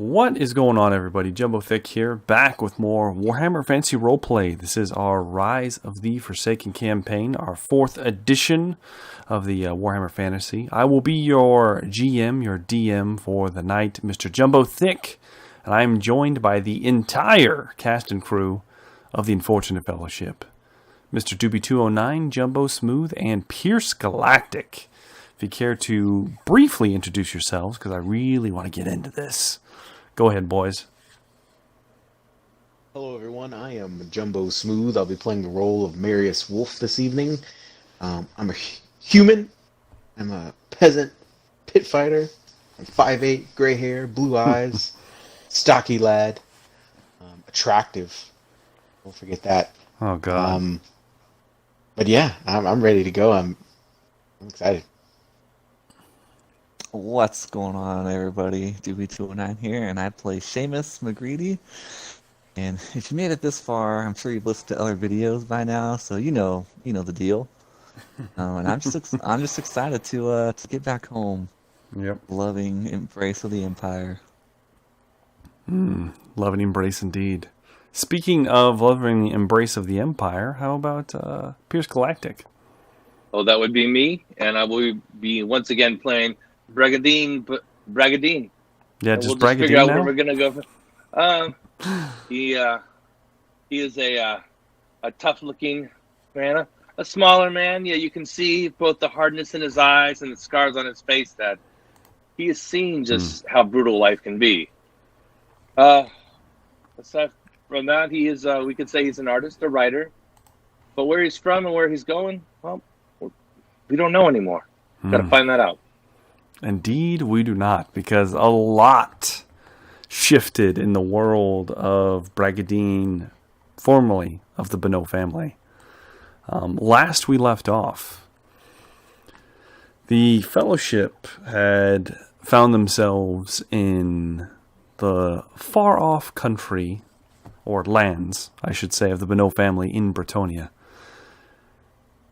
What is going on, everybody? Jumbo Thick here, back with more Warhammer Fantasy Roleplay. This is our Rise of the Forsaken campaign, our 4th edition of the Warhammer Fantasy. I will be your GM, your DM for the night, Mr. Jumbo Thick, and I am joined by the entire cast and crew of the Unfortunate Fellowship. Mr. Doobie209, Jumbo Smooth, and Pierce Galactic. If you care to briefly introduce yourselves, because I really want to get into this. Go ahead, boys. Hello, everyone. I am Jumbo Smooth. I'll be playing the role of Marius Wolf this evening. I'm a human. I'm a peasant pit fighter. I'm 5'8", gray hair, blue eyes, stocky lad, attractive. Don't forget that. Oh, God. But yeah, I'm ready to go. I'm excited. What's going on, everybody? Doobie209 here, and I play Seamus McGreedy. And if you made it this far, I'm sure you've listened to other videos by now, so you know the deal. And I'm just excited to get back home. Yep. Loving Embrace of the Empire. Loving Embrace indeed. Speaking of loving the Embrace of the Empire, how about Pierce Galactic? Oh, that would be me, and I will be once again playing Bragadine. Yeah, and just we'll Bragadine figure out now? where we're gonna go. He is a tough-looking man, a smaller man. Yeah, you can see both the hardness in his eyes and the scars on his face that he has seen just how brutal life can be. Aside from that, he is. We could say he's an artist, a writer, but where he's from and where he's going, well, we don't know anymore. Got to find that out. Indeed, we do not, because a lot shifted in the world of Bragadine, formerly of the Bonneau family. Last we left off, the Fellowship had found themselves in the far-off country, or lands, I should say, of the Bonneau family in Bretonnia.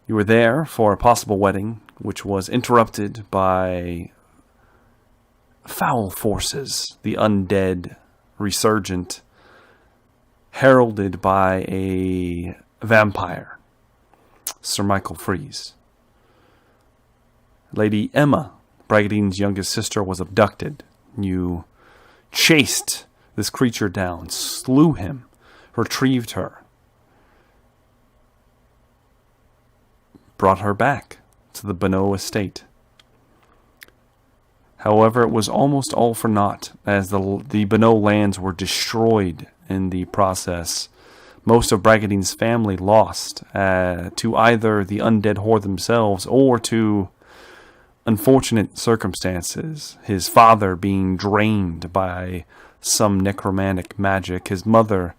You were there for a possible wedding, which was interrupted by foul forces, the undead resurgent, heralded by a vampire, Sir Michael Freeze. Lady Emma, Bragadine's youngest sister, was abducted. You chased this creature down, slew him, retrieved her, brought her back to the Bonneau estate. However, it was almost all for naught, as the Bonneau lands were destroyed in the process. Most of Bragadine's family lost to either the undead horde themselves or to unfortunate circumstances. His father being drained by some necromantic magic, his mother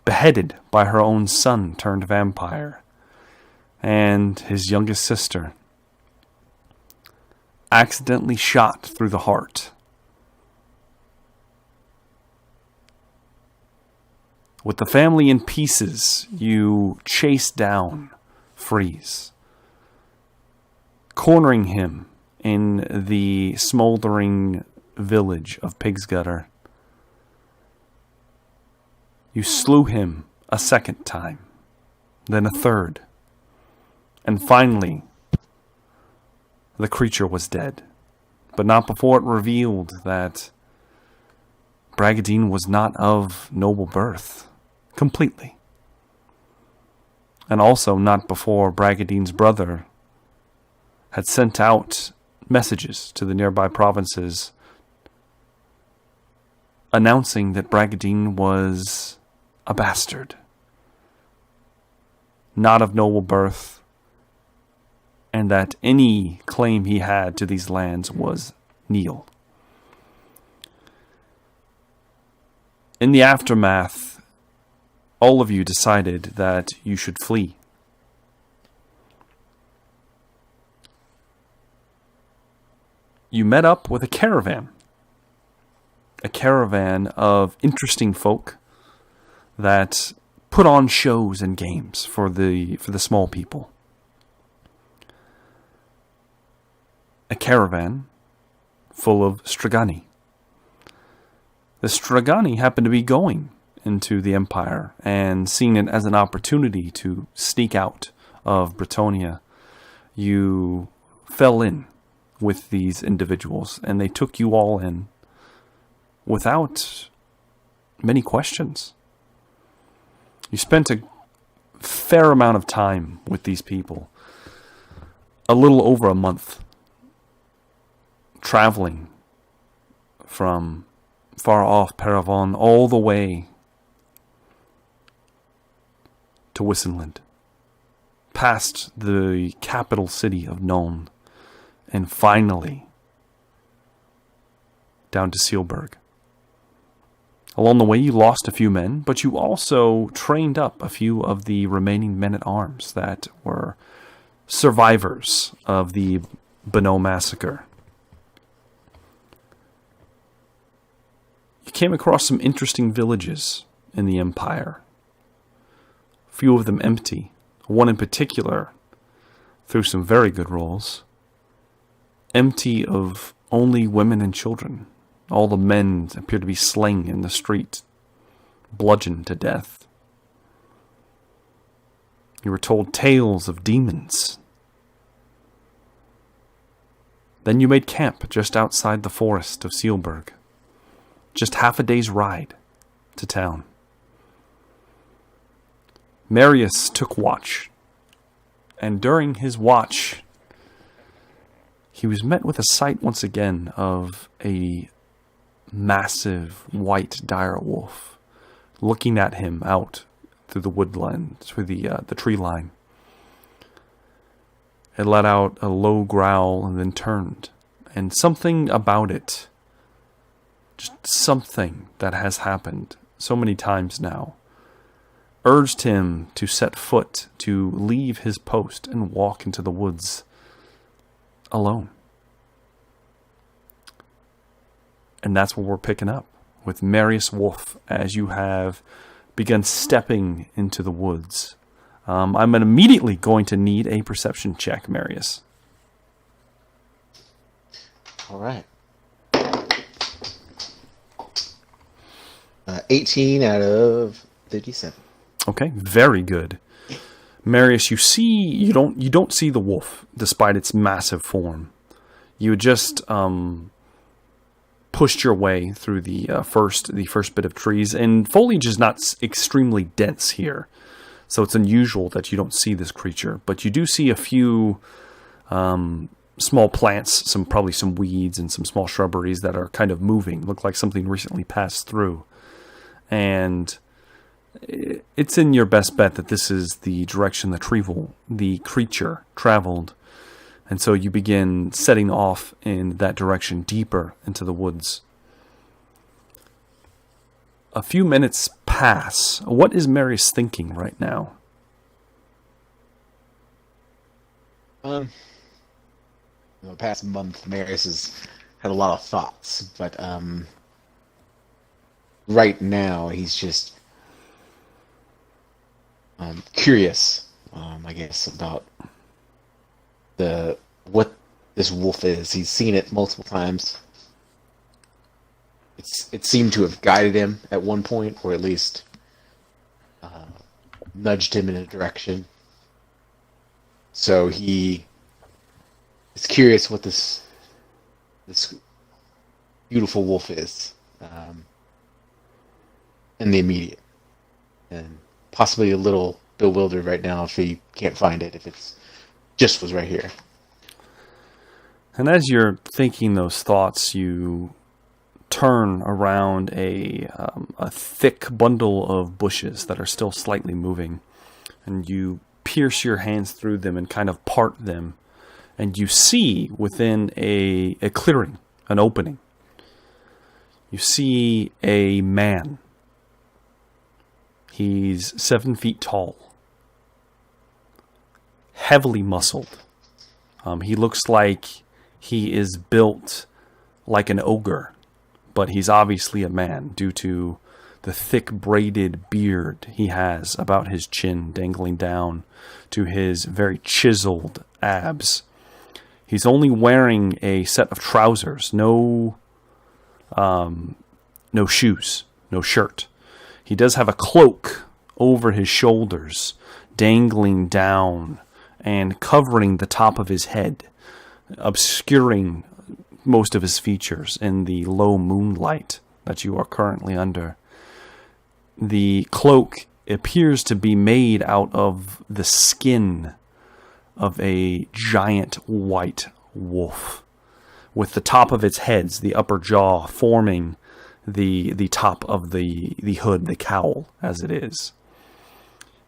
beheaded by her own son turned vampire, and his youngest sister accidentally shot through the heart. With the family in pieces, you chase down Freeze, cornering him in the smoldering village of Pig's Gutter. You slew him a second time, then a third, and finally the creature was dead, but not before it revealed that Bragadine was not of noble birth, completely. And also not before Bragadine's brother had sent out messages to the nearby provinces announcing that Bragadine was a bastard, not of noble birth, and that any claim he had to these lands was nil. In the aftermath, all of you decided that you should flee. You met up with a caravan of interesting folk that put on shows and games for the small people. A caravan full of Strigani. the Stragani happened to be going into the Empire and seeing it as an opportunity to sneak out of Bretonnia. You fell in with these individuals, and they took you all in without many questions. You spent a fair amount of time with these people, a little over a month, traveling from far off Paravon all the way to Wissenland, past the capital city of Nuln, and finally down to Sealburg. Along the way, you lost a few men, but you also trained up a few of the remaining men-at-arms that were survivors of the Bonneau massacre. You came across some interesting villages in the Empire. A few of them empty. One in particular, through some very good rolls, empty of only women and children. All the men appear to be slain in the street, bludgeoned to death. You were told tales of demons. Then you made camp just outside the forest of Sealburg, just half a day's ride to town. Marius took watch, and during his watch, he was met with a sight once again of a massive white dire wolf looking at him out through the woodland, through the tree line. It let out a low growl and then turned, and something about it, just something that has happened so many times now, urged him to set foot, to leave his post and walk into the woods alone. And that's what we're picking up with Marius Wolf as you have begun stepping into the woods. I'm immediately going to need a perception check, Marius. All right. 18 out of 57. Okay, very good. Marius, you don't see the wolf despite its massive form. You just pushed your way through the first bit of trees, and foliage is not extremely dense here, so it's unusual that you don't see this creature. But you do see a few small plants, probably some weeds and some small shrubberies that are kind of moving, look like something recently passed through. And it's in your best bet that this is the direction the creature traveled. And so you begin setting off in that direction, deeper into the woods. A few minutes pass. What is Marius thinking right now? The past month, Marius has had a lot of thoughts, but right now he's just curious, I guess, about what this wolf is. He's seen it multiple times. It seemed to have guided him at one point, or at least nudged him in a direction. So he is curious what this beautiful wolf is, in the immediate, and possibly a little bewildered right now if he can't find it, if it's just was right here. And as you're thinking those thoughts, you turn around a thick bundle of bushes that are still slightly moving, and you pierce your hands through them and kind of part them, and you see within a clearing, an opening, you see a man. He's 7 feet tall, heavily muscled. He looks like he is built like an ogre, but he's obviously a man due to the thick braided beard he has about his chin dangling down to his very chiseled abs. He's only wearing a set of trousers, no no shoes, no shirt. He does have a cloak over his shoulders, dangling down and covering the top of his head, obscuring most of his features in the low moonlight that you are currently under. The cloak appears to be made out of the skin of a giant white wolf, with the top of its heads, the upper jaw, forming the top of the hood, the cowl, as it is.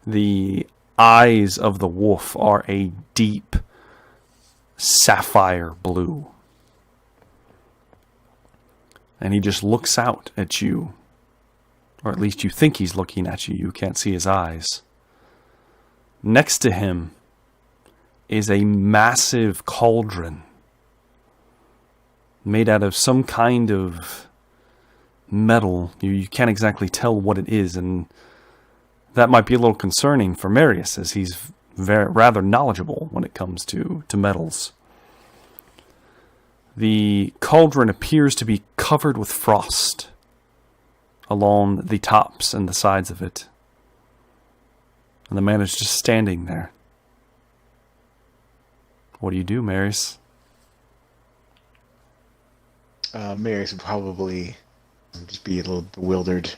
The eyes of the wolf are a deep sapphire blue. And he just looks out at you. Or at least you think he's looking at you. You can't see his eyes. Next to him is a massive cauldron made out of some kind of metal. You can't exactly tell what it is, and that might be a little concerning for Marius, as he's rather knowledgeable when it comes to metals. The cauldron appears to be covered with frost along the tops and the sides of it. And the man is just standing there. What do you do, Marius? Marius would probably just be a little bewildered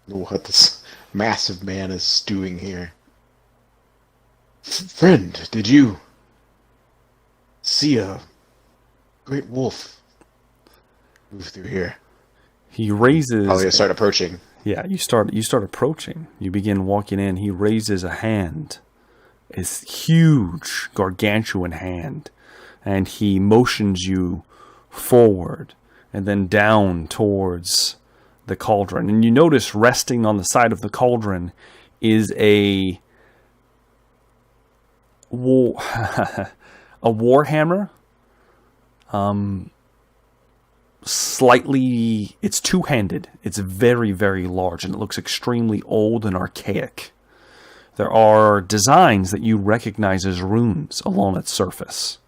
what this massive man is doing here. Friend, did you see a great wolf move through here? He raises... I'll start approaching. Yeah, you start approaching. You begin walking in. He raises a hand. His huge, gargantuan hand. And he motions you forward and then down towards the cauldron. And you notice resting on the side of the cauldron is a warhammer. Slightly, it's two-handed. It's very, very large, and it looks extremely old and archaic. There are designs that you recognize as runes along its surface.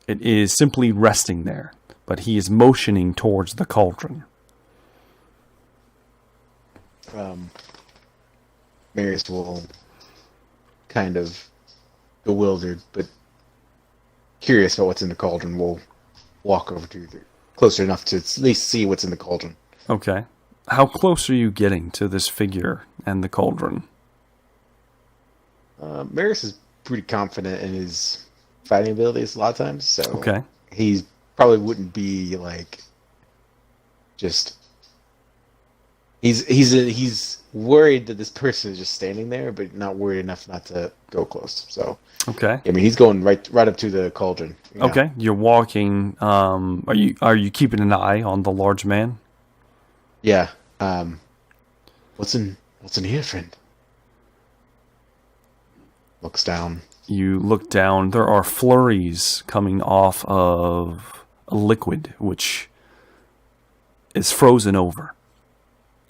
It is simply resting there, but he is motioning towards the cauldron. Marius will, kind of bewildered, but curious about what's in the cauldron, will walk over to closer enough to at least see what's in the cauldron. Okay. How close are you getting to this figure and the cauldron? Marius is pretty confident in his fighting abilities a lot of times, so okay. He probably wouldn't be like just. He's worried that this person is just standing there, but not worried enough not to go close. So okay. I mean, he's going right up to the cauldron. You know? Okay, you're walking. Are you keeping an eye on the large man? Yeah. What's in here, friend? Looks down. You look down. There are flurries coming off of a liquid which is frozen over.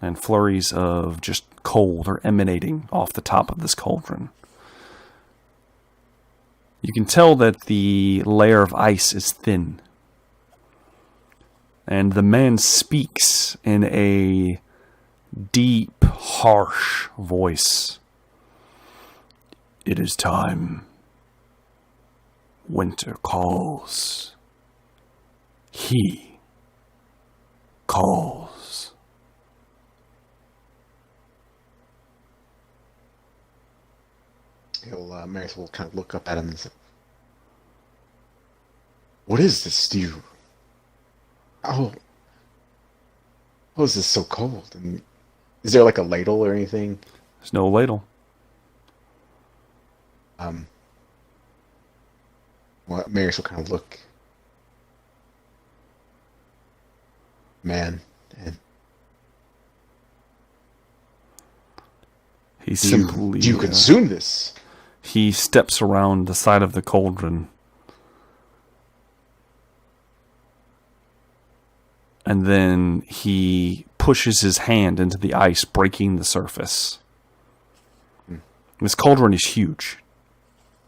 And flurries of just cold are emanating off the top of this cauldron. You can tell that the layer of ice is thin. And the man speaks in a deep, harsh voice. It is time. Winter calls. He calls. Marius will kind of look up at him and say, "What is this, Stu? How is this so cold? And is there like a ladle or anything?" There's no ladle. Well, Marius will kind of look, man, and He simply... Do you consume this? He steps around the side of the cauldron. And then he pushes his hand into the ice, breaking the surface. This cauldron is huge.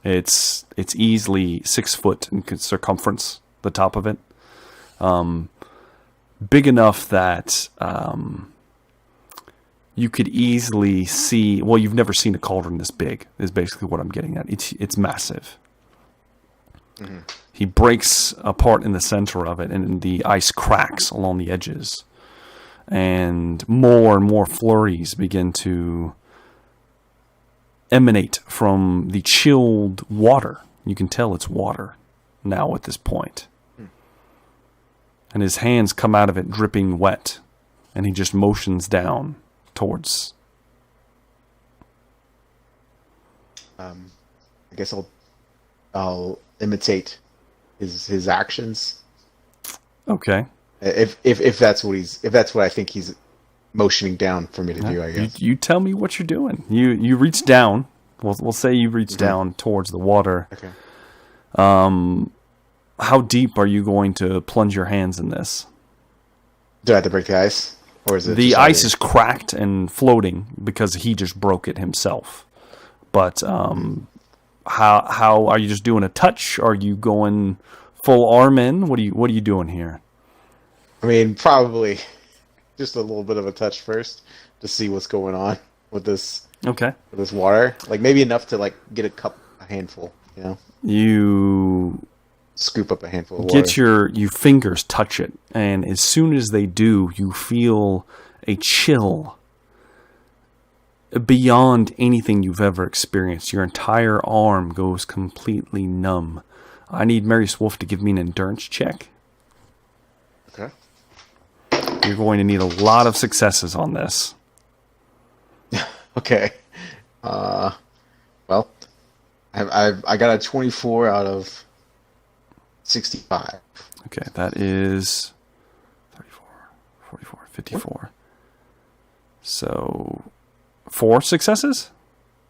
It's easily 6 foot in circumference, the top of it. big enough that you could easily see. Well, you've never seen a cauldron this big. Is basically what I'm getting at. It's massive. Mm-hmm. He breaks apart in the center of it, and the ice cracks along the edges, and more flurries begin to emanate from the chilled water. You can tell it's water now at this point. And his hands come out of it dripping wet, and he just motions down towards. I guess I'll imitate his actions. Okay. If that's what I think he's motioning down for me to do, I guess. You tell me what you're doing. You reach down. We'll say you reach down towards the water. Okay. How deep are you going to plunge your hands in this? Do I have to break the ice? Or is it the ice is cracked and floating because he just broke it himself. But how are you just doing a touch? Are you going full arm in? What are you doing here? I mean, probably just a little bit of a touch first to see what's going on with this. Okay. With this water, like maybe enough to like get a handful. You know. You scoop up a handful of water. Get your fingers touch it, and as soon as they do, you feel a chill beyond anything you've ever experienced. Your entire arm goes completely numb. I need Marius Wolf to give me an endurance check. Okay. You're going to need a lot of successes on this. Okay. Well, I got a 24 out of 65. Okay, that is 34, 44, 54. So 4 successes?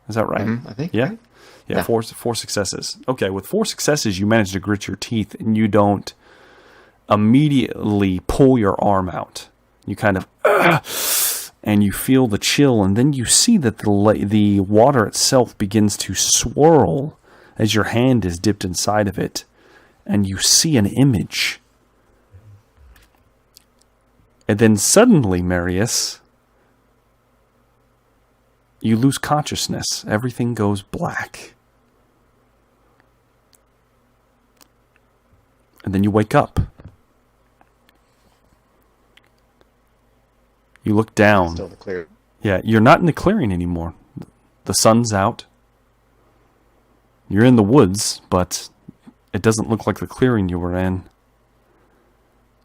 Is that right? I think. Yeah. Right? Yeah, 4 successes. Okay, with 4 successes, you manage to grit your teeth, and you don't immediately pull your arm out. You kind of, and you feel the chill, and then you see that the water itself begins to swirl as your hand is dipped inside of it, and you see an image. And then suddenly, Marius, you lose consciousness. Everything goes black. And then you wake up. You look down. Still the clear. Yeah, you're not in the clearing anymore. The sun's out. You're in the woods, but it doesn't look like the clearing you were in.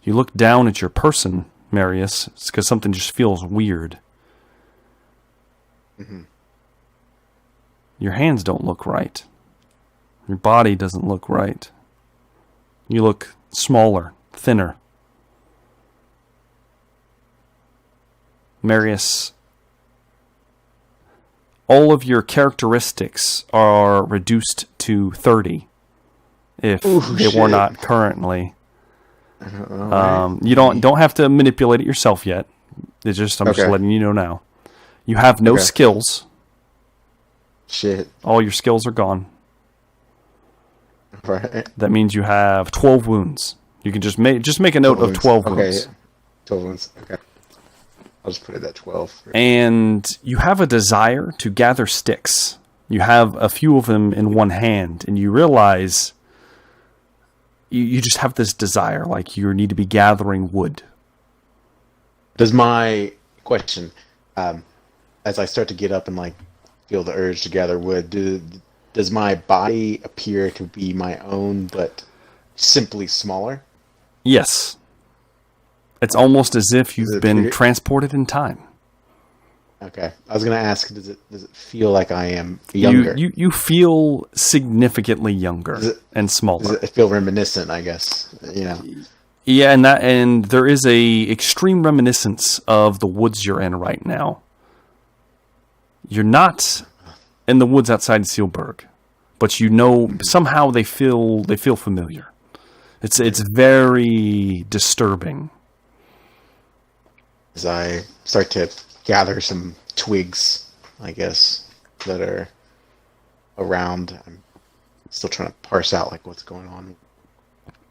You look down at your person, Marius, because something just feels weird. Mm-hmm. Your hands don't look right. Your body doesn't look right. You look smaller, thinner. Marius, all of your characteristics are reduced to 30 if they were not currently. You don't have to manipulate it yourself yet. I'm just letting you know now. You have no skills. Shit. All your skills are gone. Right. That means you have 12 wounds. You can just make a note of 12 wounds. Okay. 12 wounds. Okay. I'll just put it at 12. And you have a desire to gather sticks. You have a few of them in one hand, and you realize you just have this desire, like you need to be gathering wood. Does my question, as I start to get up and like feel the urge to gather wood, does my body appear to be my own, but simply smaller? Yes. It's almost as if you've been transported in time. Okay. I was going to ask, does it feel like I am younger? You feel significantly younger and smaller. Does it feel reminiscent, I guess? You know. Yeah, and there is a extreme reminiscence of the woods you're in right now. You're not in the woods outside Sealburg, but you know somehow they feel familiar. It's very disturbing. As I start to gather some twigs, I guess, that are around, I'm still trying to parse out like what's going on.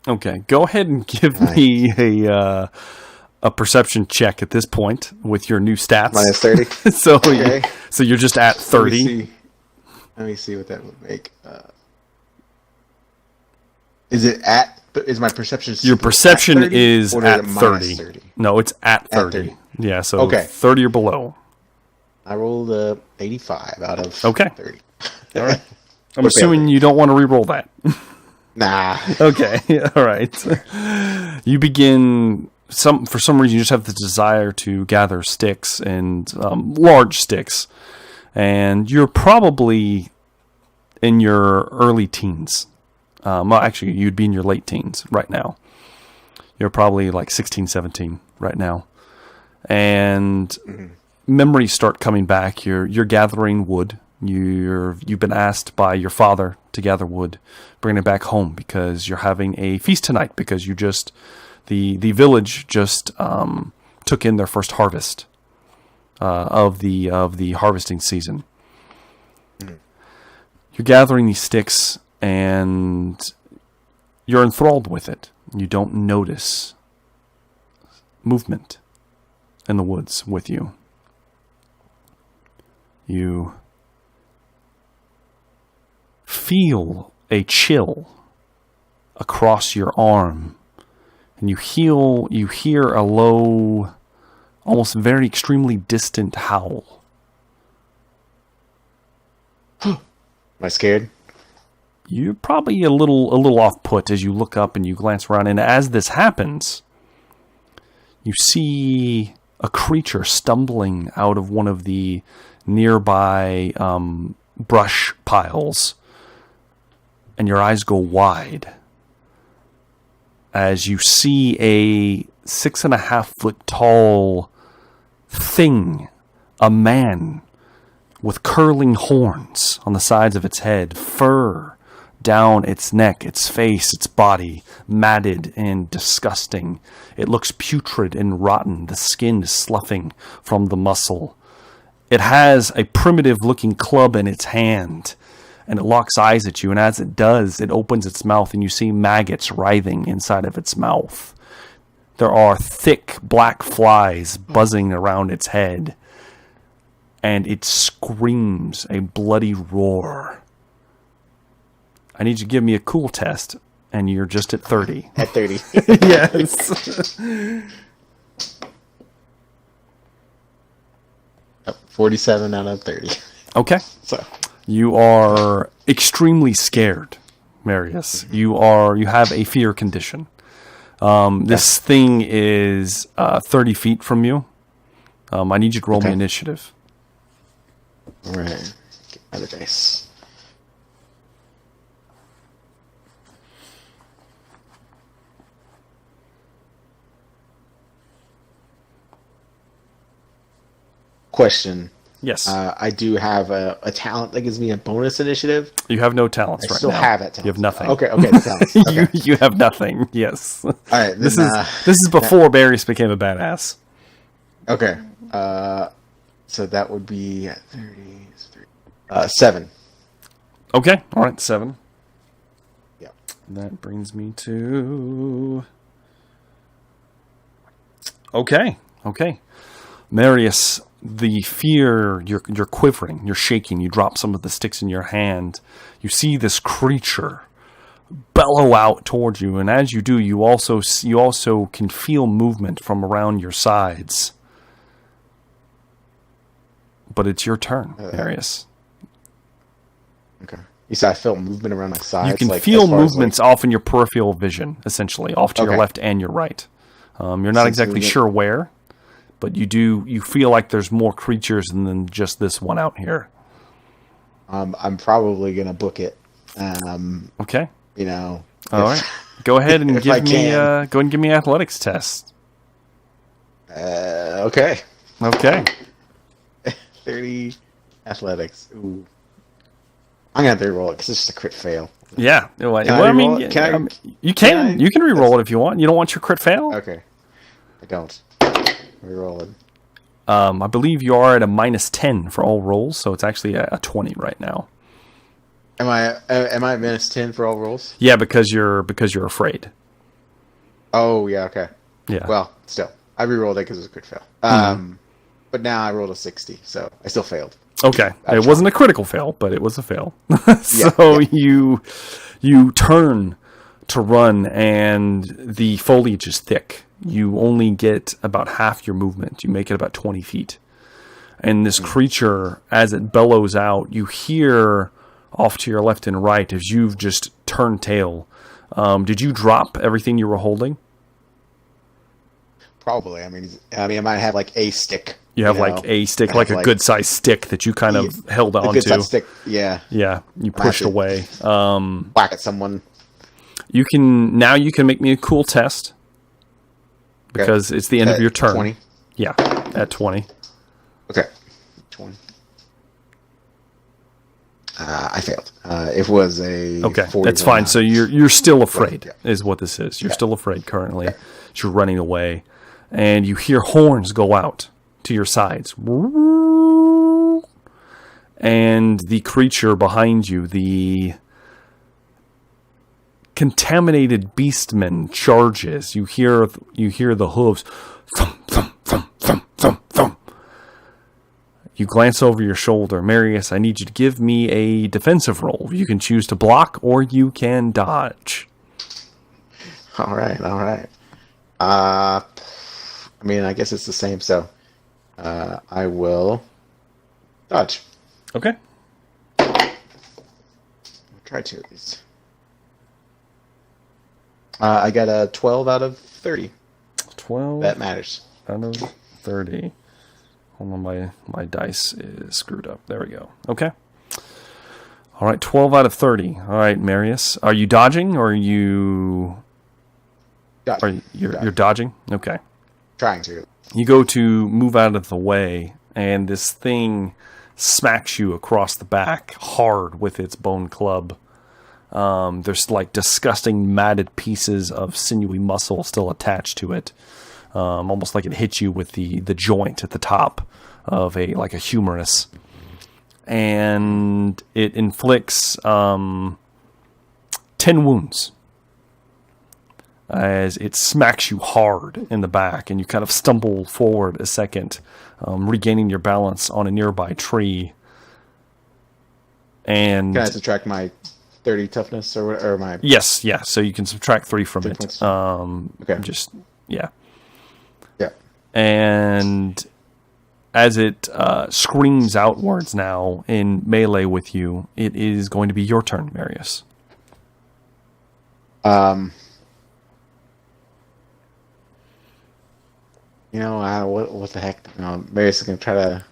Okay, go ahead and give me a perception check at this point with your new stats. Minus 30. so, Okay. so you're just at 30. Let me see what that would make. Is my perception? Your perception at 30, is or at it minus 30. 30. No, it's at 30. At 30. Yeah, so Okay. 30 or below. I rolled 85 out of 30. All right. I'm assuming you don't want to re-roll that. Nah. Okay. All right. You begin for some reason you just have the desire to gather sticks and large sticks, and you're probably in your early teens. Well, actually, you'd be in your late teens right now. You're probably like 16, 17 right now, and memories start coming back. You're gathering wood. You've been asked by your father to gather wood, bring it back home because you're having a feast tonight because the village just took in their first harvest of the harvesting season. You're gathering these sticks and you're enthralled with it. You don't notice movement in the woods with you. You feel a chill across your arm, and you hear a low, almost very extremely distant howl. Am I scared? You're probably a little off put as you look up and you glance around, and as this happens, you see a creature stumbling out of one of the nearby brush piles, and your eyes go wide as you see a 6.5 foot tall thing, a man with curling horns on the sides of its head, fur down its neck, its face, its body, matted and disgusting. It looks putrid and rotten. The skin is sloughing from the muscle. It has a primitive-looking club in its hand, and it locks eyes at you, and as it does, it opens its mouth, and you see maggots writhing inside of its mouth. There are thick black flies buzzing around its head, and it screams a bloody roar. I need you to give me a cool test, and you're just at 30. At 30. Yes. 47 out of 30. Okay. So You are extremely scared, Marius. You have a fear condition. This thing is 30 feet from you. I need you to roll me initiative. All right. Get another dice. Question. Yes. I do have a talent that gives me a bonus initiative. You have no talents I right still now. have that talent. You have nothing. Okay, the talents. Okay. you have nothing. Yes. All right. This is before Marius became a badass. Okay. So that would be 7. Okay. All right. 7. Yeah. That brings me to. Okay. Marius, the fear, you're quivering, you're shaking, you drop some of the sticks in your hand. You see this creature bellow out towards you, and as you do, you also can feel movement from around your sides. But it's your turn, Marius. Okay. You said I felt movement around my sides. You can feel movements off in your peripheral vision, essentially, off to your left and your right. You're not exactly sure where, but you feel like there's more creatures than just this one out here. I'm probably gonna book it. Okay. You know. All right. Go ahead and give me an athletics test. Okay. Okay. 30 athletics. Ooh. I'm gonna have to re-roll it because it's just a crit fail. Yeah. Well, I I mean, re-roll it? you can re-roll it if you want. You don't want your crit fail? Okay. I don't. Re-roll it. I believe you are at a -10 for all rolls, so it's actually a 20 right now. Am I at -10 for all rolls? Yeah, because you're afraid. Oh yeah. Okay. Yeah. Well, still. I re-rolled it because it was a crit fail. But now I rolled a 60, so I still failed. Okay, it wasn't a critical fail, but it was a fail. You turn to run, and the foliage is thick. You only get about half your movement. You make it about 20 feet. And this creature, as it bellows out, you hear off to your left and right as you've just turned tail. Did you drop everything you were holding? Probably. I mean, I might have like a stick. You have like a stick, like a good-sized stick that you kind of held onto. Good-sized stick, yeah. Yeah, you pushed away. Whack at someone. You can make me a cool test because it's the end of your turn. 20? Yeah, at 20. Okay, 20. I failed. It was a 40. That's fine. So you're still afraid, is what this is. You're Yeah. still afraid currently. You're running away, and you hear horns go out to your sides. And the creature behind you, the contaminated beastman, charges. You hear the hooves. Thump, thump, thump, thump, thump, thump. You glance over your shoulder. Marius, I need you to give me a defensive roll. You can choose to block or you can dodge. All right. I mean, I guess it's the same, so I will dodge. Okay. I'll try to at least. I got a 12 out of 30. 12 That matters. out of 30. Hold on, my dice is screwed up. There we go. Okay. All right, 12 out of 30. All right, Marius. Are you dodging or are you... You're dodging? Okay. Trying to. You go to move out of the way, and this thing smacks you across the back hard with its bone club. There's like disgusting matted pieces of sinewy muscle still attached to it. Almost like it hit you with the joint at the top of a humerus. And it inflicts 10 wounds as it smacks you hard in the back, and you kind of stumble forward a second, regaining your balance on a nearby tree. And Can I subtract my 30 toughness or my... Yes, yeah. So you can subtract 3 from it. Points. Okay. Yeah. And as it screams outwards now in melee with you, it is going to be your turn, Marius. What the heck? Marius is going to try to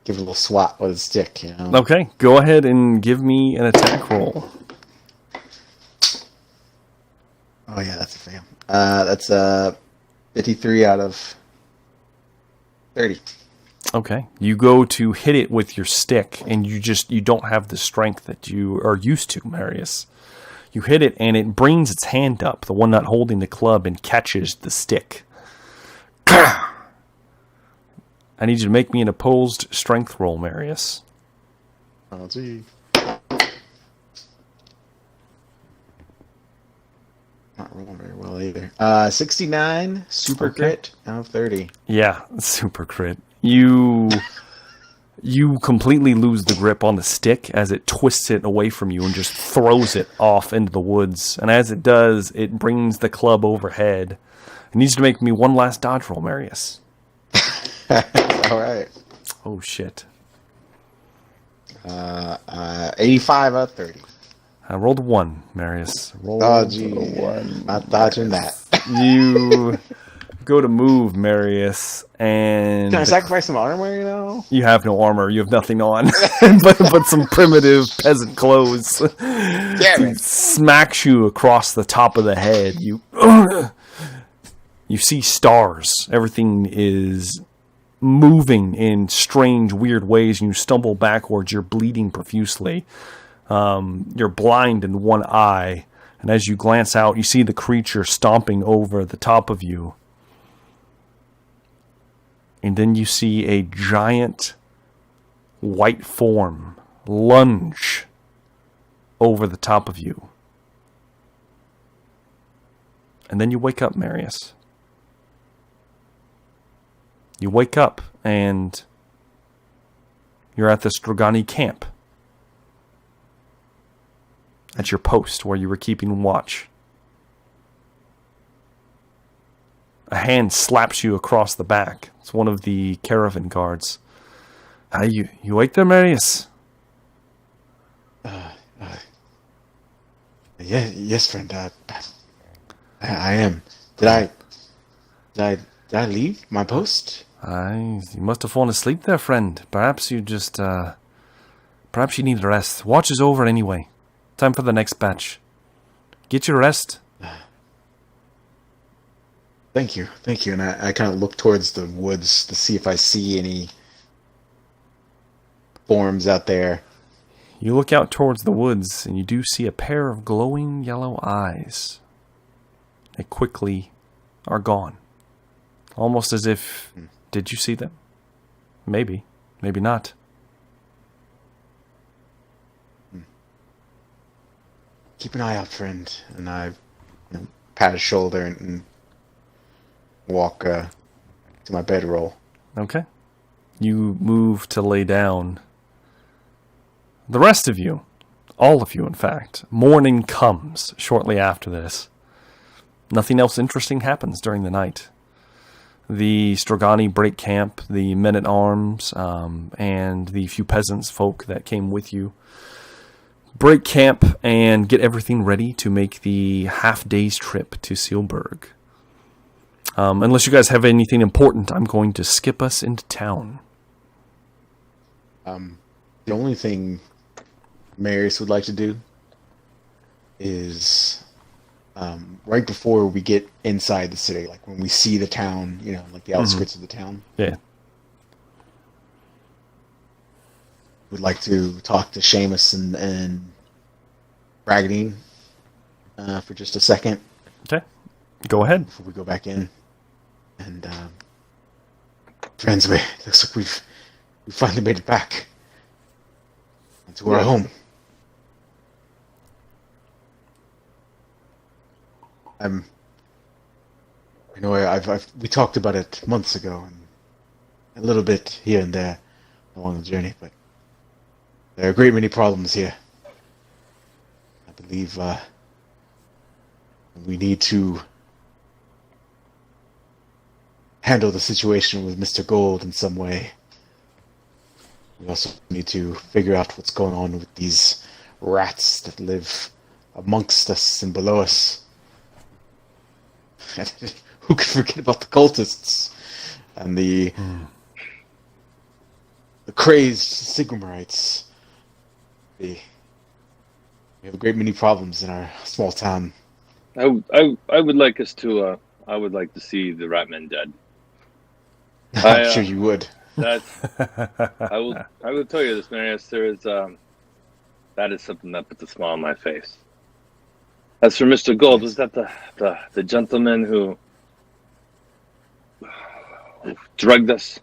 give it a little swat with his stick, Okay, go ahead and give me an attack roll. Oh, yeah, that's a fail. That's 53 out of 30. Okay. You go to hit it with your stick, and you don't have the strength that you are used to, Marius. You hit it, and it brings its hand up, the one not holding the club, and catches the stick. I need you to make me an opposed strength roll, Marius. Oh, gee. Not rolling very well either. 69 super crit out of 30. Yeah, super crit. You completely lose the grip on the stick as it twists it away from you and just throws it off into the woods. And as it does, it brings the club overhead. It needs to make me one last dodge roll, Marius. All right. Oh, shit. 85 out of 30. I rolled a 1, Marius. Oh, gee. Not dodging that. You go to move, Marius, and... Can I sacrifice some armor, You have no armor. You have nothing on but some primitive peasant clothes. It smacks you across the top of the head. You see stars. Everything is moving in strange, weird ways, and you stumble backwards. You're bleeding profusely. You're blind in one eye, and as you glance out, you see the creature stomping over the top of you. And then you see a giant white form lunge over the top of you. And then you wake up, Marius. You wake up and you're at the Strogani camp. At your post where you were keeping watch. A hand slaps you across the back. It's one of the caravan guards. You awake there, Marius? Yes, friend. I am. Did I leave my post? You must have fallen asleep there, friend. Perhaps you just, perhaps you need a rest. Watch is over anyway. Time for the next batch. Get your rest. Thank you. And I kind of look towards the woods to see if I see any forms out there. You look out towards the woods, and you do see a pair of glowing yellow eyes. They quickly are gone. Almost as if, did you see them? Maybe. Maybe not. Keep an eye out, friend. And I pat his shoulder and walk to my bedroll. Okay. You move to lay down. The rest of you, all of you in fact, morning comes shortly after this. Nothing else interesting happens during the night. The Strogani break camp, the men-at-arms, and the few peasants folk that came with you break camp and get everything ready to make the half-day's trip to Sealburg. Unless you guys have anything important, I'm going to skip us into town. The only thing Marius would like to do is right before we get inside the city, like when we see the town, like the outskirts of the town. Yeah. Would like to talk to Seamus and Bragadine for just a second. Okay. Go ahead. Before we go back in. And friends, looks like we've finally made it back into our home. We talked about it months ago, and a little bit here and there along the journey, but there are a great many problems here. I believe we need to handle the situation with Mr. Gold in some way. We also need to figure out what's going on with these rats that live amongst us and below us. Who could forget about the cultists and the crazed Sigmarites? We have a great many problems in our small town. I would like us to. I would like to see the Ratmen dead. I'm sure you would. I will tell you this, Marius. There is that is something that puts a smile on my face. As for Mr. Gold, was that the gentleman who drugged us?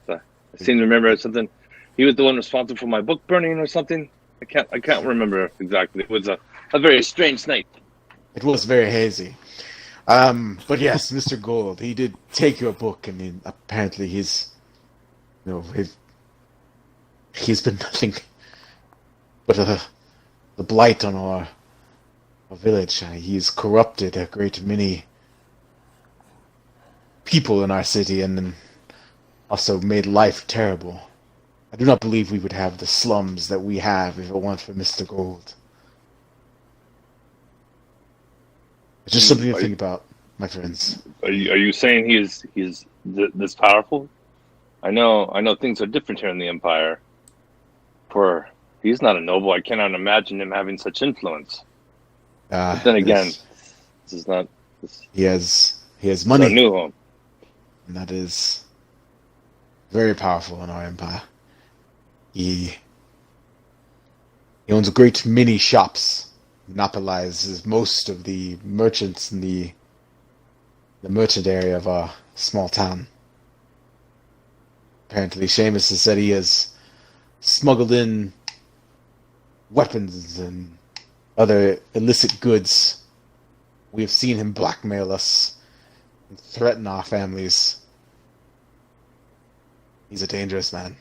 I seem to remember something. He was the one responsible for my book burning or something. I can't remember exactly. It was a very strange night. It was very hazy. But yes, Mr. Gold, he did take your book, and apparently he's been nothing but the blight on our village. He's corrupted a great many people in our city, and then also made life terrible. I do not believe we would have the slums that we have if it weren't for Mr. Gold. It's just something to think about, my friends. Are you saying he's this powerful? I know things are different here in the Empire. For he's not a noble, I cannot imagine him having such influence. But then again, this is not. He has money. Our new home, and that is very powerful in our empire. He owns a great many shops, monopolizes most of the merchants in the merchant area of our small town. Apparently, Seamus has said he has smuggled in weapons and other illicit goods. We have seen him blackmail us and threaten our families. He's a dangerous man.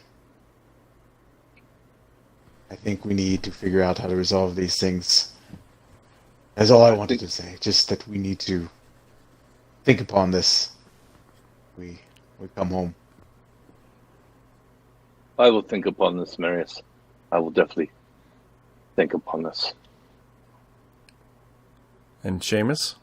I think we need to figure out how to resolve these things. That's all I wanted to say. Just that we need to think upon this. We come home. I will think upon this, Marius. I will definitely think upon this. And Seamus?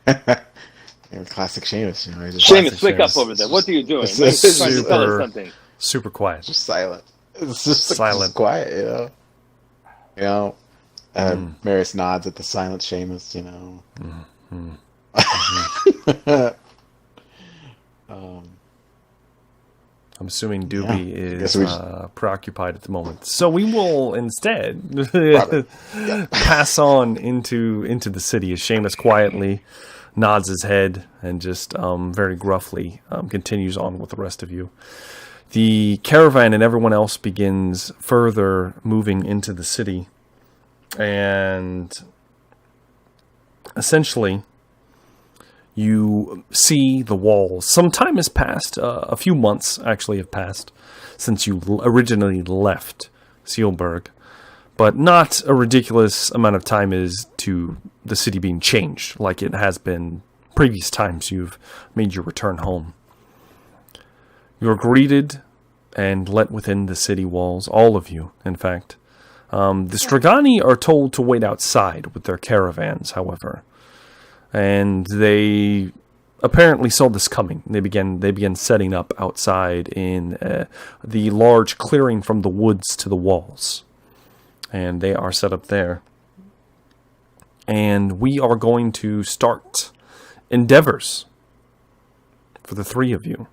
Yeah, classic Seamus. You know, he's just Seamus, wake Seamus. up over there. What are you doing? It's Maybe you're trying to tell us super- something. Super quiet. just silent. It's just Silent. just quiet, you know. You know, Marius nods at the silent Seamus. You know. I'm assuming Doobie Yeah. is Guess we just- preoccupied at the moment. So we will instead Probably. Yeah. pass on into the city as Seamus quietly nods his head and just very gruffly continues on with the rest of you. The caravan and everyone else begins further moving into the city. And essentially, you see the walls. Some time has passed. A few months actually have passed since you originally left Sealburg. But not a ridiculous amount of time is to the city being changed like it has been previous times you've made your return home. You're greeted and let within the city walls, all of you, in fact. The Stragani are told to wait outside with their caravans, however. And they apparently saw this coming. They began setting up outside in the large clearing from the woods to the walls. And they are set up there. And we are going to start endeavors for the three of you,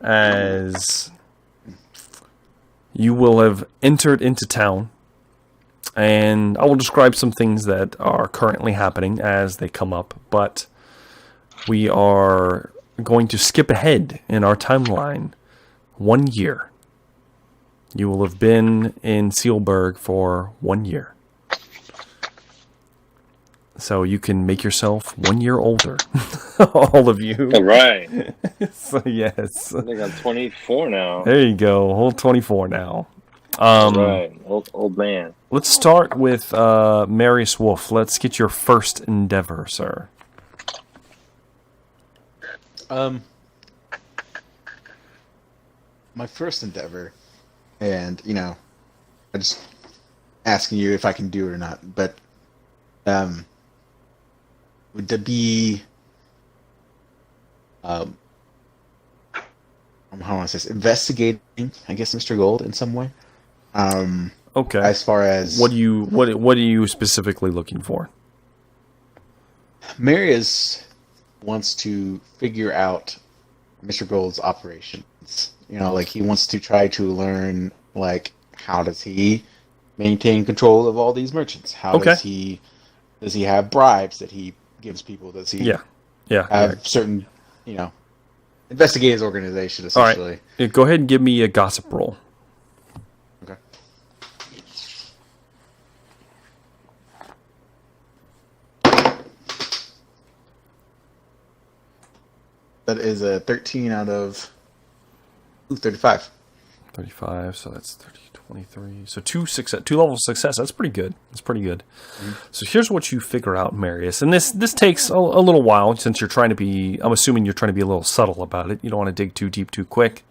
as you will have entered into town. And I will describe some things that are currently happening as they come up, but we are going to skip ahead in our timeline 1 year. You will have been in Sealburg for 1 year. So you can make yourself 1 year older. All of you. All right. So, yes. I think I'm 24 now. There you go. Whole 24 now. Right. Old man. Let's start with Marius Wolf. Let's get your first endeavor, sir. My first endeavor, and you know, I'm just asking you if I can do it or not. But would there be how do I say this? Investigating, I guess, Mr. Gold in some way. Okay. As far as What are you specifically looking for? Marius wants to figure out Mr. Gold's operations. You know, like he wants to try to learn, like, how does he maintain control of all these merchants? How does he have bribes that he gives people? Does he have certain, you know, investigate his organization essentially? All right. Go ahead and give me a gossip roll. Okay. That is a 13 out of 35. 35, so that's 30, 23. So two levels of success. That's pretty good. That's pretty good. Mm-hmm. So here's what you figure out, Marius. And this takes a little while since you're trying to be, I'm assuming you're trying to be a little subtle about it. You don't want to dig too deep too quick.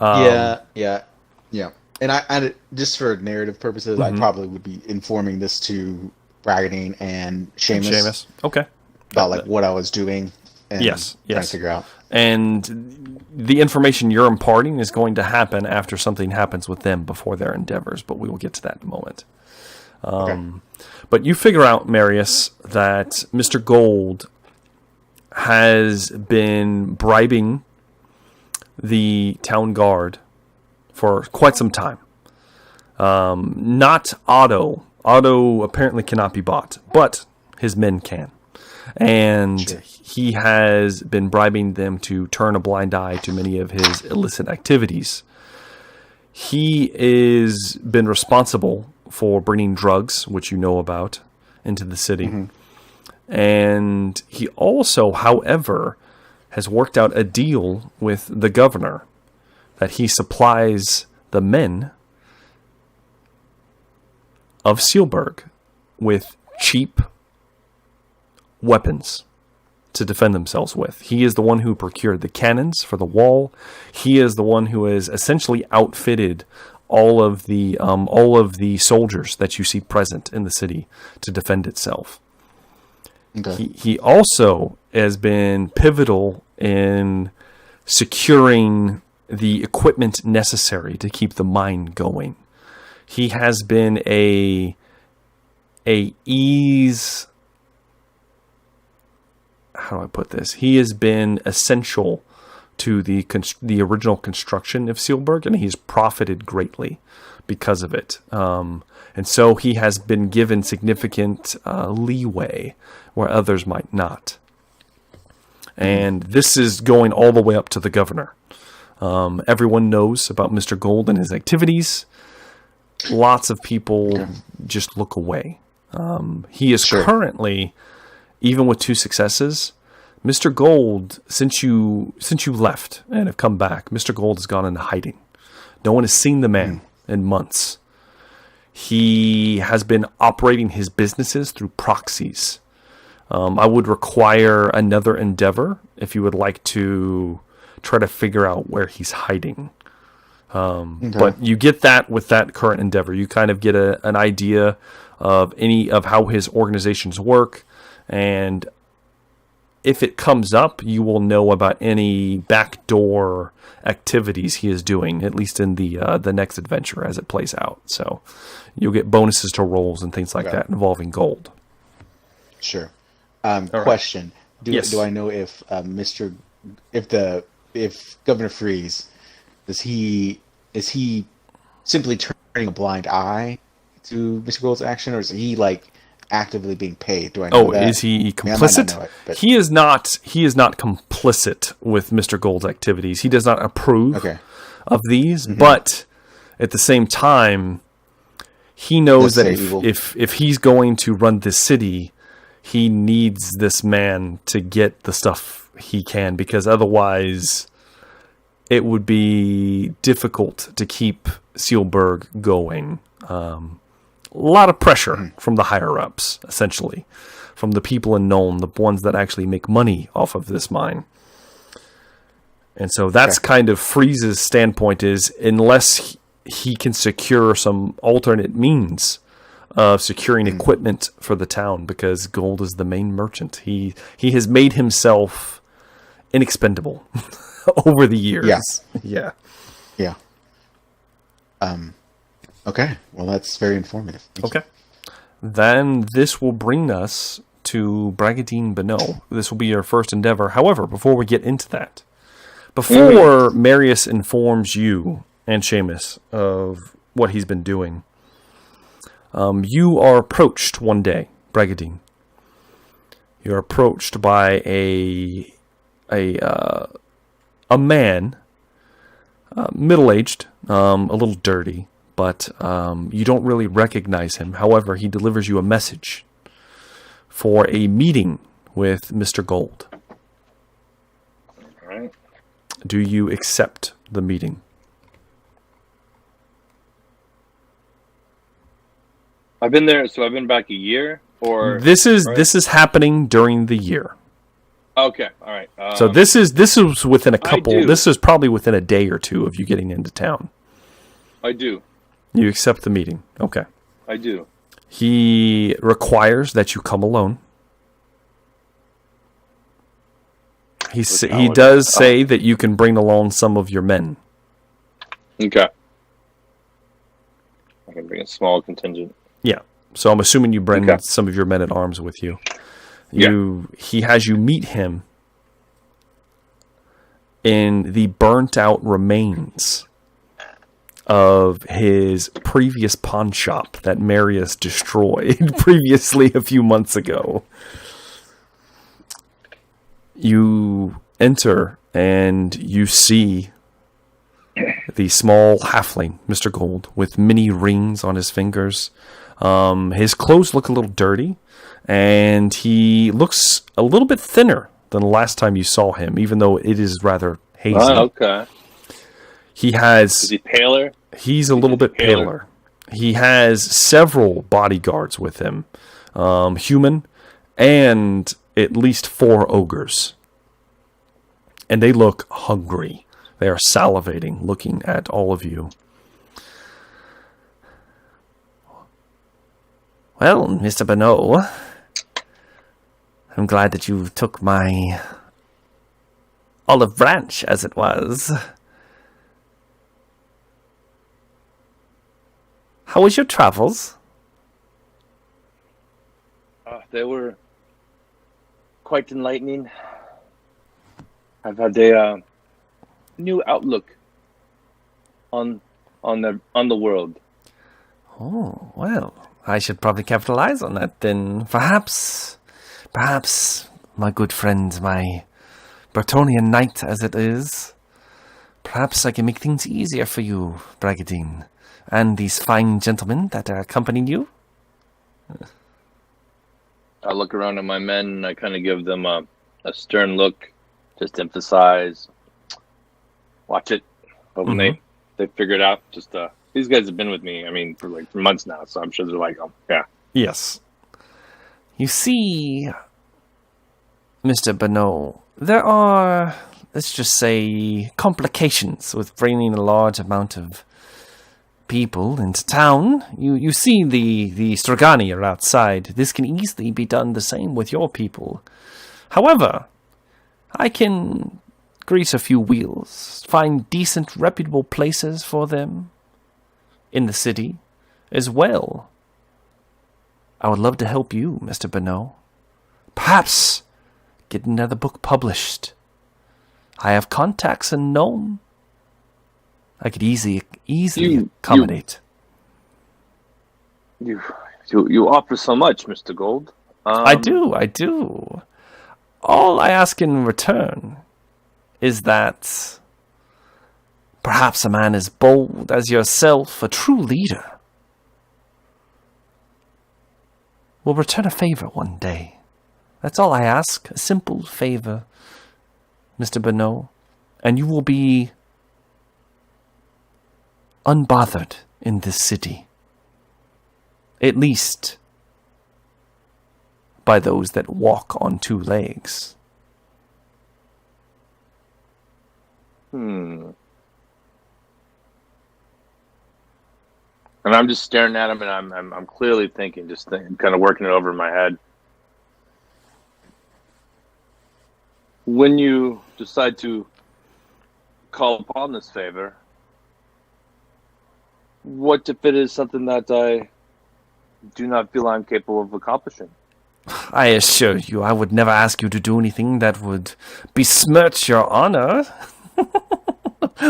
Yeah. And I just for narrative purposes, I probably would be informing this to Braggadine and Seamus. Okay. About like what I was doing. And yes. Trying to figure out. And the information you're imparting is going to happen after something happens with them before their endeavors, but we will get to that in a moment. But you figure out, Marius, that Mr. Gold has been bribing the town guard for quite some time. Not Otto. Otto apparently cannot be bought, but his men can. And he has been bribing them to turn a blind eye to many of his illicit activities. He is been responsible for bringing drugs, which you know about, into the city. And he also, however, has worked out a deal with the governor that he supplies the men of Sealburg with cheap weapons to defend themselves with. He is the one who procured the cannons for the wall. He is the one who has essentially outfitted all of the soldiers that you see present in the city to defend itself. Okay. He also has been pivotal in securing the equipment necessary to keep the mine going. He has been how do I put this? He has been essential to the original construction of Sealburg, and he's profited greatly because of it. And so he has been given significant leeway where others might not. And this is going all the way up to the governor. Everyone knows about Mr. Gold and his activities. Lots of people just look away. He is currently, even with 2 successes, Mr. Gold, since you left and have come back, Mr. Gold has gone into hiding. No one has seen the man in months. He has been operating his businesses through proxies. I would require another endeavor if you would like to try to figure out where he's hiding. But you get that with that current endeavor. You kind of get an idea of how his organizations work, and if it comes up, you will know about any backdoor activities he is doing, at least in the next adventure as it plays out. So you'll get bonuses to rolls and things like that involving gold. Sure. Right. Question: Yes. Do I know if if Governor Freeze is he simply turning a blind eye to Mr. Gold's action, or is he like actively being paid? Do I know that? Is he complicit? I mean, I might not know it, but... He is not complicit with Mr. Gold's activities. He does not approve of these, but at the same time, he knows that if he's going to run this city, he needs this man to get the stuff he can, because otherwise it would be difficult to keep Sealburg going. A lot of pressure from the higher-ups, essentially, from the people in Nuln, the ones that actually make money off of this mine. And so that's kind of Freeze's standpoint, is unless he can secure some alternate means of securing equipment for the town, because gold is the main merchant. He has made himself inexpendable over the years. Yeah. Okay. Well, that's very informative. Thank you. Then this will bring us to Bragadine Beno. This will be your first endeavor. However, before we get into that, before Marius informs you and Seamus of what he's been doing, you are approached one day, Bragadine. You're approached by a man, middle-aged, a little dirty, but you don't really recognize him. However, he delivers you a message for a meeting with Mr. Gold. All right. Do you accept the meeting? I've been there, so I've been back a year, or This is happening during the year. Okay, all right. So this is within a I couple. do. This is probably within a day or two of you getting into town. I do. You accept the meeting. Okay. I do. He requires that you come alone. He does say that you can bring along some of your men. Okay. I can bring a small contingent. Yeah. So I'm assuming you bring some of your men at arms with you. He has you meet him in the burnt out remains of his previous pawn shop that Marius destroyed previously a few months ago. You enter and you see the small halfling, Mr. Gold, with many rings on his fingers, His clothes look a little dirty, and he looks a little bit thinner than the last time you saw him, even though it is rather hazy. Oh, okay. Is he paler? He's a little bit paler. He has several bodyguards with him, human, and at least 4 ogres. And they look hungry. They are salivating, looking at all of you. Well, Mr. Bonneau, I'm glad that you took my olive branch, as it was. How was your travels? They were quite enlightening. I've had a new outlook on the world. Oh, well, I should probably capitalize on that then. Perhaps, my good friend, my Bretonnian knight as it is, perhaps I can make things easier for you, Bragadine, and these fine gentlemen that are accompanying you. I look around at my men and I kind of give them a stern look, just emphasize, watch it. Hoping they figure it out. Just these guys have been with me, for months now, so I'm sure they're like, oh, yeah. Yes. You see, Mr. Bonneau, there are, let's just say, complications with bringing a large amount of people into town. You see the Stragani are outside. This can easily be done the same with your people. However, I can grease a few wheels, find decent, reputable places for them in the city as well. I would love to help you, Mr. Bonneau. Perhaps get another book published. I have contacts in Nome. I could easily accommodate. You offer so much, Mr. Gold. I do. All I ask in return is that perhaps a man as bold as yourself, a true leader, will return a favor one day. That's all I ask, a simple favor, Mr. Bonneau, and you will be unbothered in this city. At least by those that walk on 2 legs. And I'm just staring at him, and I'm clearly thinking, kind of working it over in my head. When you decide to call upon this favor, what if it is something that I do not feel I'm capable of accomplishing? I assure you, I would never ask you to do anything that would besmirch your honor.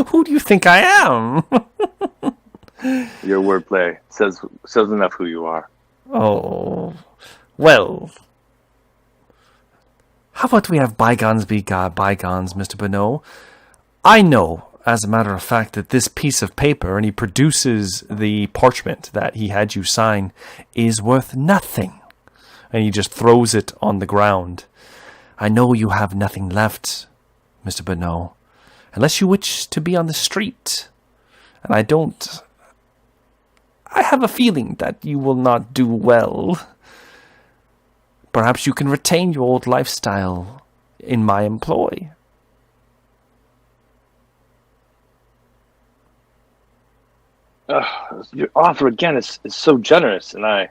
Who do you think I am? Your wordplay says enough who you are. Oh, well. How about we have bygones be bygones, Mr. Bonneau? I know, as a matter of fact, that this piece of paper, and he produces the parchment that he had you sign, is worth nothing. And he just throws it on the ground. I know you have nothing left, Mr. Bonneau, unless you wish to be on the street. And I have a feeling that you will not do well. Perhaps you can retain your old lifestyle in my employ. Your offer again is so generous, and I,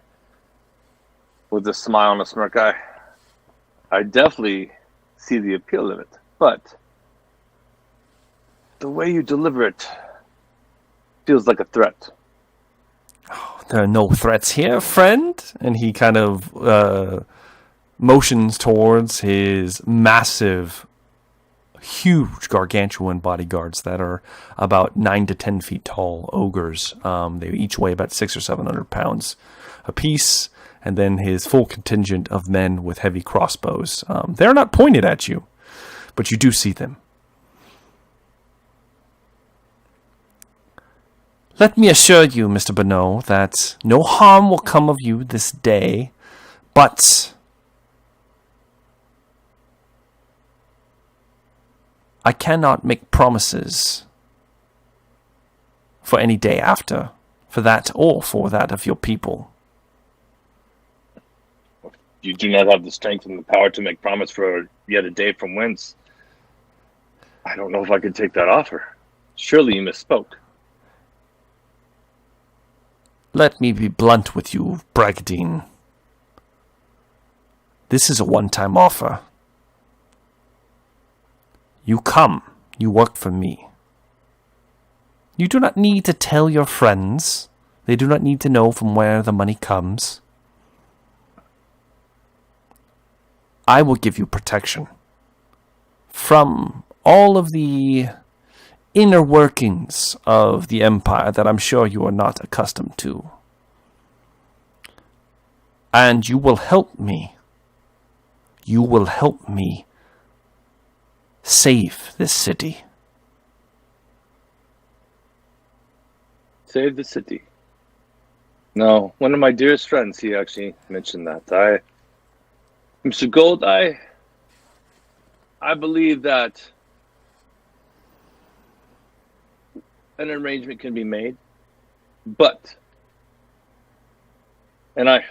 with a smile and a smirk, I definitely see the appeal of it. But the way you deliver it feels like a threat. There are no threats here, friend. And he kind of motions towards his massive, huge, gargantuan bodyguards that are about 9 to 10 feet tall ogres. They each weigh about 600 or 700 pounds apiece. And then his full contingent of men with heavy crossbows. They're not pointed at you, but you do see them. Let me assure you, Mr. Bonneau, that no harm will come of you this day, but I cannot make promises for any day after, for that or for that of your people. You do not have the strength and the power to make promise for yet a day from whence. I don't know if I could take that offer. Surely you misspoke. Let me be blunt with you, Bragadine. This is a one-time offer. You come, you work for me. You do not need to tell your friends. They do not need to know from where the money comes. I will give you protection from all of the inner workings of the Empire that I'm sure you are not accustomed to. And you will help me. You will help me save this city. Save the city. No, one of my dearest friends, he actually mentioned that. Mr. Gold, I believe that an arrangement can be made, but, and I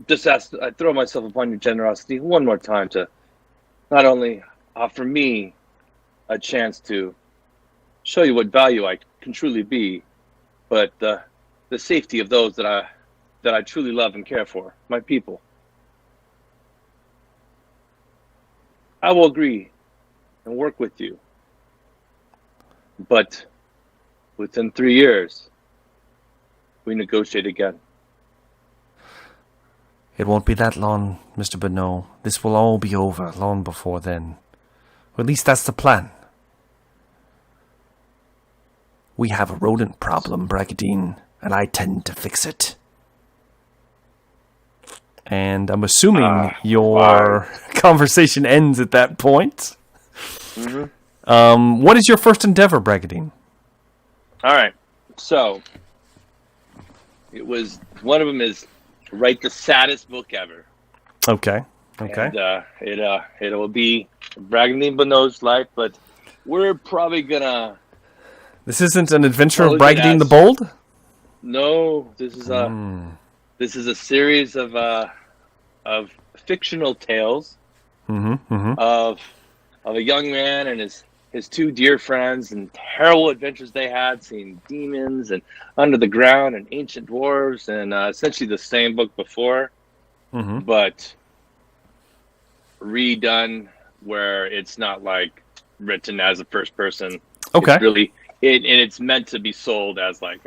just ask, I throw myself upon your generosity one more time to not only offer me a chance to show you what value I can truly be, but the safety of those that I truly love and care for, my people. I will agree and work with you, but within 3 years, we negotiate again. It won't be that long, Mr. Bonneau. This will all be over long before then. Or at least that's the plan. We have a rodent problem, Bragadine, and I tend to fix it. And I'm assuming your conversation ends at that point. Mm-hmm. What is your first endeavor, Bragadine? All right. So, it was, one of them is write the saddest book ever. Okay. And it will be Bragadine Bonneau's life, but we're probably gonna. This isn't an adventure of Bragadine the Bold? No, this is a series of fictional tales of a young man and his two dear friends and terrible adventures they had, seeing demons and under the ground and ancient dwarves and essentially the same book before, but redone where it's not like written as a first person. Okay. It's really and it's meant to be sold as like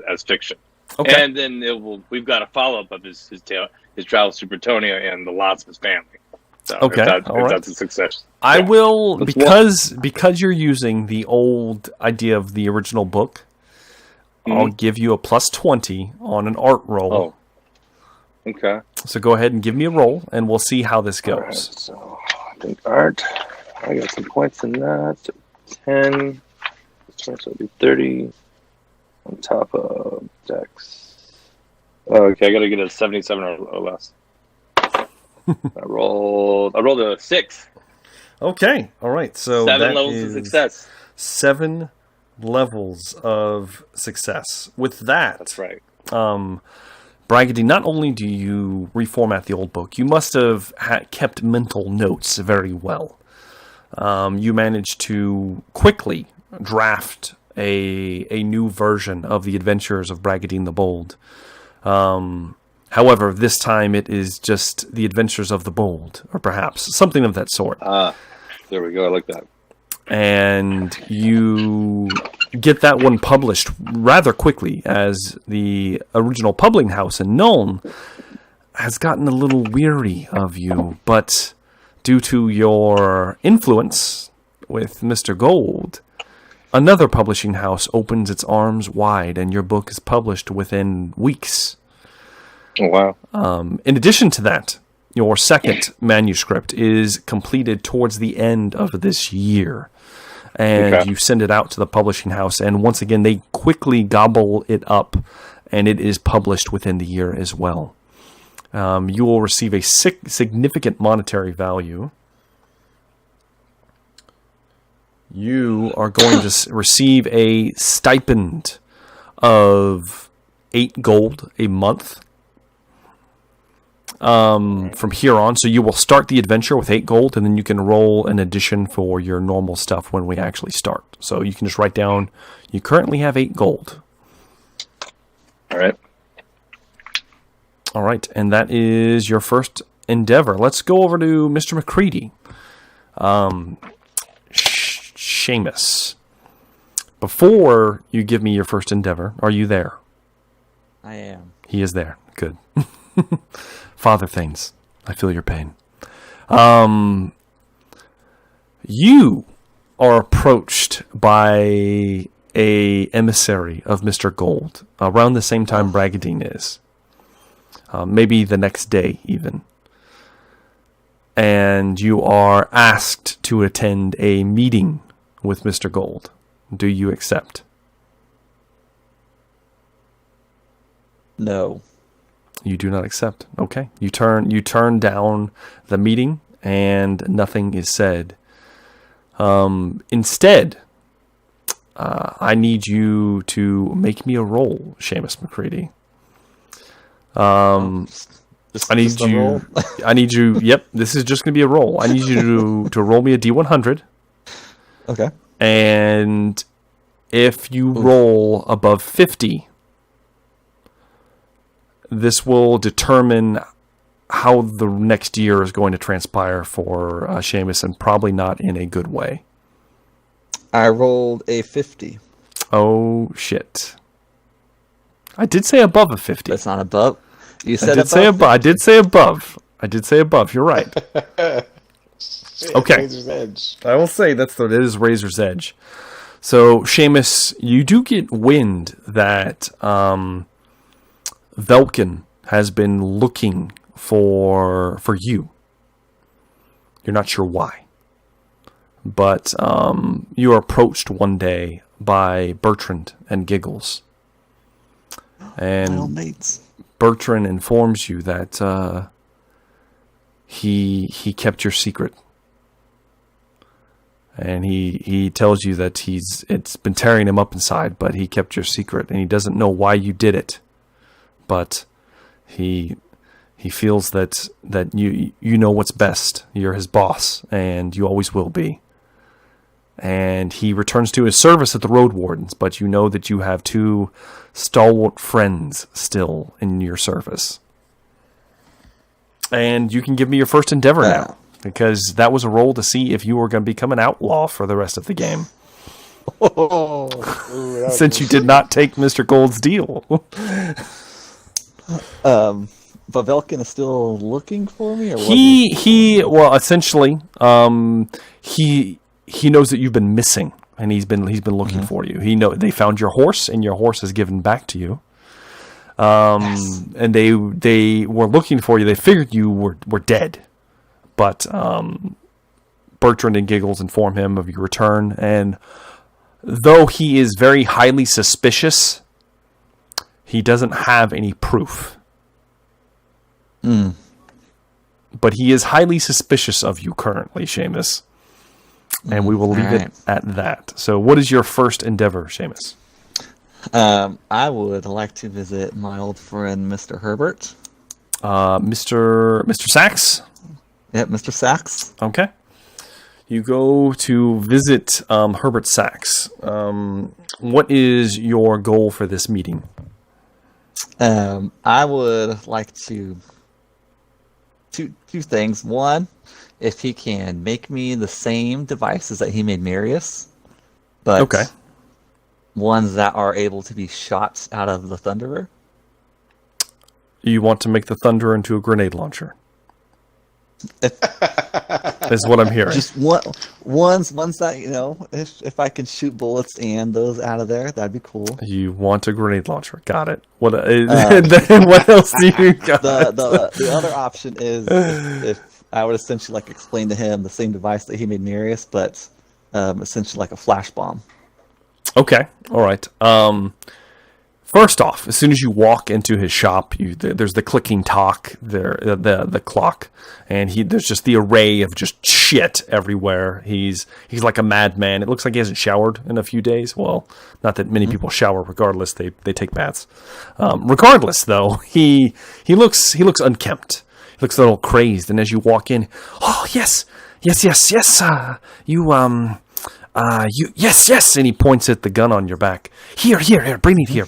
as fiction. Okay. And then we've got a follow up of his tale, his travels to Bretonia and the loss of his family. So Okay, if right. that's a success. I Yeah. will, Let's because you're using the old idea of the original book, I'll give you a plus 20 on an art roll. Oh. Okay. So go ahead and give me a roll, and we'll see how this All right, goes. so I think art. I got some points in that. So 10. So it'll be 30 on top of Dex. Okay, I gotta get a 77 or less. I rolled a 6. Okay, all right. So 7 that levels is of success. 7 levels of success. With that, That's right. Bragadine, not only do you reformat the old book, you must have kept mental notes very well. You managed to quickly draft a new version of the Adventures of Bragadine the Bold. However, this time it is just the Adventures of the Bold, or perhaps something of that sort. There we go. I like that. And you get that one published rather quickly, as the original publishing house in Nuln has gotten a little weary of you, but due to your influence with Mr. Gold, another publishing house opens its arms wide, and your book is published within weeks. Oh, wow. In addition to that, your second manuscript is completed towards the end of this year. and you send it out to the publishing house. And once again, they quickly gobble it up, and it is published within the year as well. You will receive a significant monetary value. You are going to receive a stipend of 8 gold a month from here on. So you will start the adventure with 8 gold, and then you can roll an addition for your normal stuff when we actually start. So you can just write down, you currently have 8 gold. All right. All right, and that is your first endeavor. Let's go over to Mr. McCready. Seamus. Before you give me your first endeavor, are you there? I am. He is there. Good. Father Thanes, I feel your pain. You are approached by a emissary of Mr. Gold around the same time Bragadine is. Maybe the next day, even. And you are asked to attend a meeting with Mr. Gold. Do you accept? No. You do not accept. Okay. You turn down the meeting, and nothing is said. Instead, I need you to make me a roll, Seamus McCready. I need you. I need you. Yep, this is just going to be a roll. I need you to roll me a D100. Okay. And if you roll above 50, this will determine how the next year is going to transpire for Seamus, and probably not in a good way. I rolled a 50. Oh, shit. I did say above a 50. That's not above. You said I did say above. I did say above. I did say above. You're right. Okay. Razor's Edge. I will say it is Razor's Edge. So, Seamus, you do get wind that Velkin has been looking for you. You're not sure why. But you are approached one day by Bertrand and Giggles. And my old mates. Bertrand informs you that he kept your secret. And he tells you that it's been tearing him up inside, but he kept your secret, and he doesn't know why you did it. But he feels that you know what's best. You're his boss, and you always will be. And he returns to his service at the Road Wardens, but you know that you have 2 stalwart friends still in your service. And you can give me your first endeavor now, because that was a roll to see if you were going to become an outlaw for the rest of the game. Since you did not take Mr. Gold's deal. But Velkin is still looking for me, or well, essentially, he knows that you've been missing, and he's been looking for you. They found your horse, and your horse is given back to you. Yes. And they were looking for you. They figured you were dead, but Bertrand and Giggles inform him of your return, and though he is very highly suspicious, he doesn't have any proof. But he is highly suspicious of you currently, Seamus. And we will leave it at that. So what is your first endeavor, Seamus? I would like to visit my old friend, Mr. Herbert. Mr. Sachs? Yep, Mr. Sachs. Okay. You go to visit Herbert Sachs. What is your goal for this meeting? I would like to... Two things. One, if he can make me the same devices that he made Marius, but ones that are able to be shot out of the Thunderer. You want to make the Thunderer into a grenade launcher? Is what I'm hearing. Just ones that, if I can shoot bullets and those out of there, that'd be cool. You want a grenade launcher? Got it. What what else do you got? The other option is if I would essentially explain to him the same device that he made Marius, but essentially like a flash bomb. Okay, all right. First off, as soon as you walk into his shop, there's the clicking talk, the clock, and there's just the array of just shit everywhere. He's like a madman. It looks like he hasn't showered in a few days. Well, not that many people shower. Regardless, they take baths. Regardless, though, he looks unkempt. He looks a little crazed. And as you walk in, oh yes, yes, and he points at the gun on your back. Here, bring it here.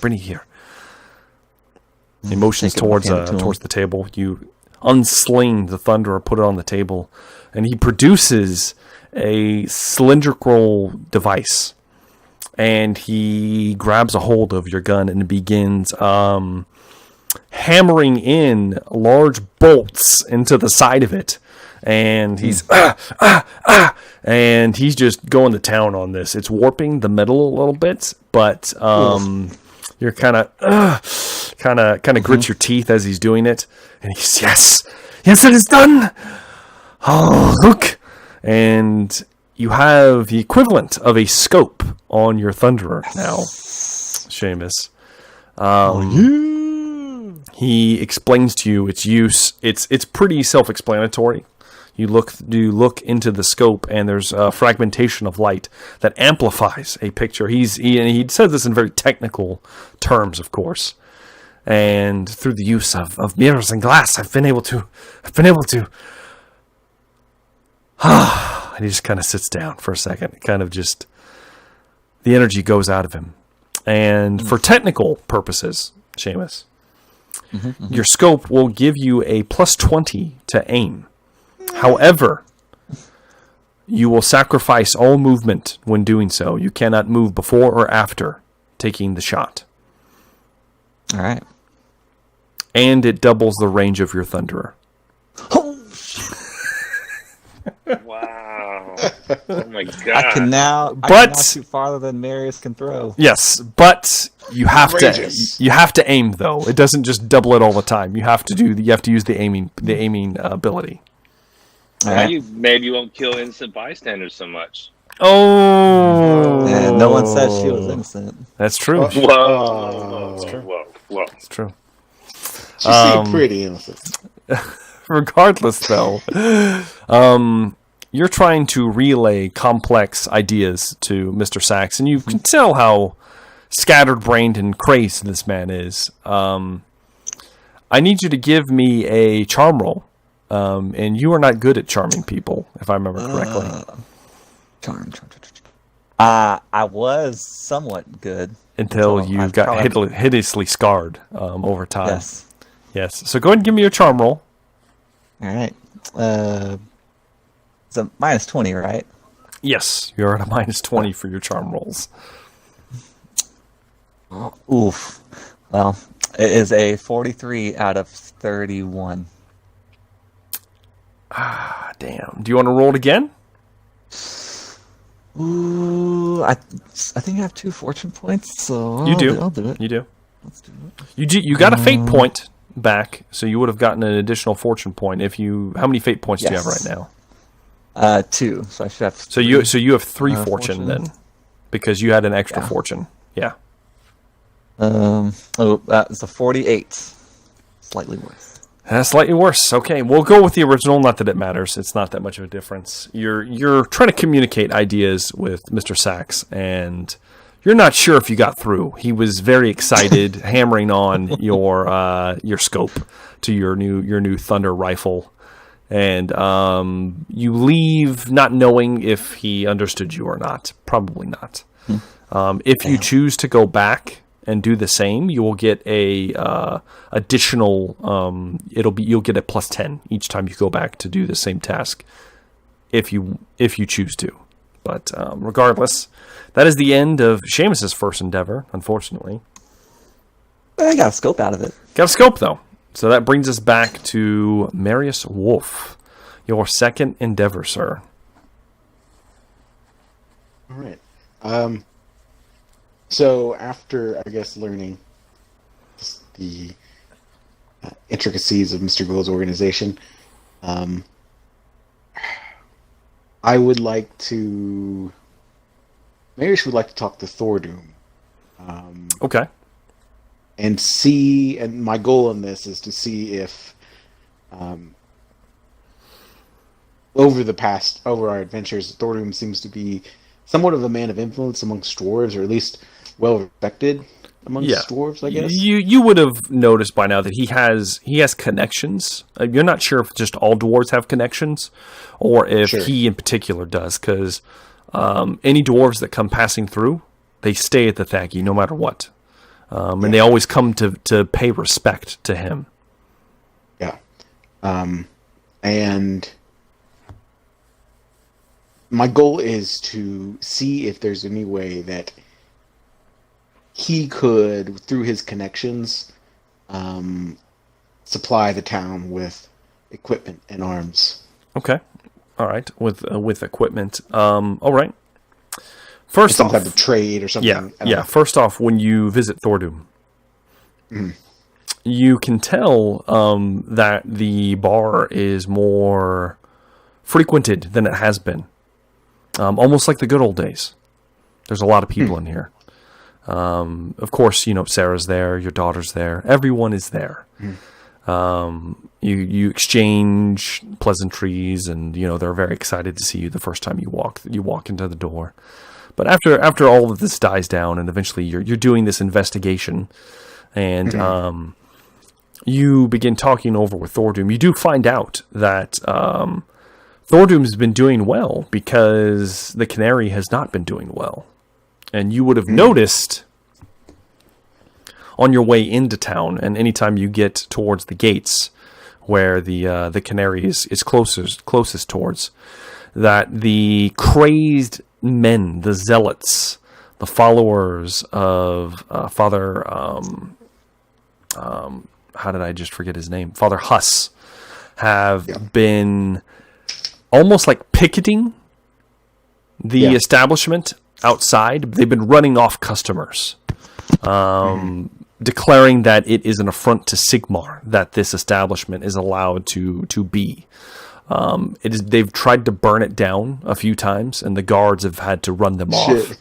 He motions towards the table. You unsling the Thunderer, put it on the table, and he produces a cylindrical device. And he grabs a hold of your gun and begins hammering in large bolts into the side of it. And he's and he's just going to town on this. It's warping the metal a little bit, but you're kind of grits your teeth as he's doing it. And he's yes, it is done. Oh, look, and you have the equivalent of a scope on your Thunderer now, Seamus. He explains to you its use. It's pretty self-explanatory. You look into the scope, and there's a fragmentation of light that amplifies a picture. He says this in very technical terms, of course. And through the use of mirrors and glass, I've been able to. And he just kind of sits down for a second. Kind of just the energy goes out of him. And for technical purposes, Seamus, your scope will give you a +20 to aim. However, you will sacrifice all movement when doing so. You cannot move before or after taking the shot. All right. And it doubles the range of your Thunderer. Wow. Oh my god. I can now shoot farther than Marius can throw. Yes, but you have to aim though. It doesn't just double it all the time. You have to use the aiming ability. Maybe you won't kill innocent bystanders so much. Oh, yeah, no one said she was innocent. That's true. Whoa. That's true. Whoa. That's true. She seemed pretty innocent. Regardless, though, you're trying to relay complex ideas to Mr. Sachs, and you can tell how scattered-brained and crazed this man is. I need you to give me a charm roll. And you are not good at charming people, if I remember correctly. Charm. I was somewhat good. Until you got hideously scarred over time. Yes. So go ahead and give me your charm roll. All right. It's a -20, right? Yes, you're at a -20 for your charm rolls. Oof. Well, it is a 43 out of 31. Ah, damn. Do you want to roll it again? Ooh, I think I have 2 fortune points, so you do. I'll do it. You do. Let's do it. You got a fate point back, so you would have gotten an additional fortune point if you. How many fate points do you have right now? 2. So I should have. So you have 3 fortune then, because you had an extra fortune. Yeah. It's a 48. Slightly worse. That's slightly worse. Okay, we'll go with the original. Not that it matters. It's not that much of a difference. You're trying to communicate ideas with Mr. Sachs, and you're not sure if you got through. He was very excited, hammering on your scope to your new Thunder rifle, and you leave not knowing if he understood you or not. Probably not. If you choose to go back and do the same, you will get a additional. You'll get a +10 each time you go back to do the same task, if you choose to. But regardless, that is the end of Seamus's first endeavor. Unfortunately, I got a scope out of it. Got a scope though, so that brings us back to Marius Wolf, your second endeavor, sir. All right. So after, I guess, learning the intricacies of Mr. Gould's organization, I would like to Marius would like to talk to Thordoom. Um, Okay. and see, and my goal in this is to see if, um, over our adventures, Thordoom seems to be somewhat of a man of influence amongst dwarves, or at least well respected amongst Yeah. dwarves, I guess. You would have noticed by now that he has connections. You're not sure if just all dwarves have connections, or if Sure. he in particular does, because any dwarves that come passing through, they stay at the Thaggy no matter what, and they always come to pay respect to him. Yeah. And my goal is to see if there's any way that he could, through his connections, supply the town with equipment and arms. Okay, all right, with equipment. All right. First Some off, type of trade or something. yeah, I don't yeah. know. First off, when you visit Thordoom, you can tell that the bar is more frequented than it has been. Almost like the good old days. There's a lot of people in here. Of course, Sarah's there, your daughter's there, everyone is there. You exchange pleasantries, and they're very excited to see you the first time you walk into the door. But after all of this dies down, and eventually you're doing this investigation, and you begin talking over with Thordoom, you do find out that Thordoom's been doing well because the Canary has not been doing well. And you would have noticed on your way into town, and anytime you get towards the gates where the Canary is closest towards, that the crazed men, the zealots, the followers of Father, how did I just forget his name? Father Huss, have been almost like picketing the establishment outside. They've been running off customers, declaring that it is an affront to Sigmar that this establishment is allowed to be. They've tried to burn it down a few times, and the guards have had to run them off.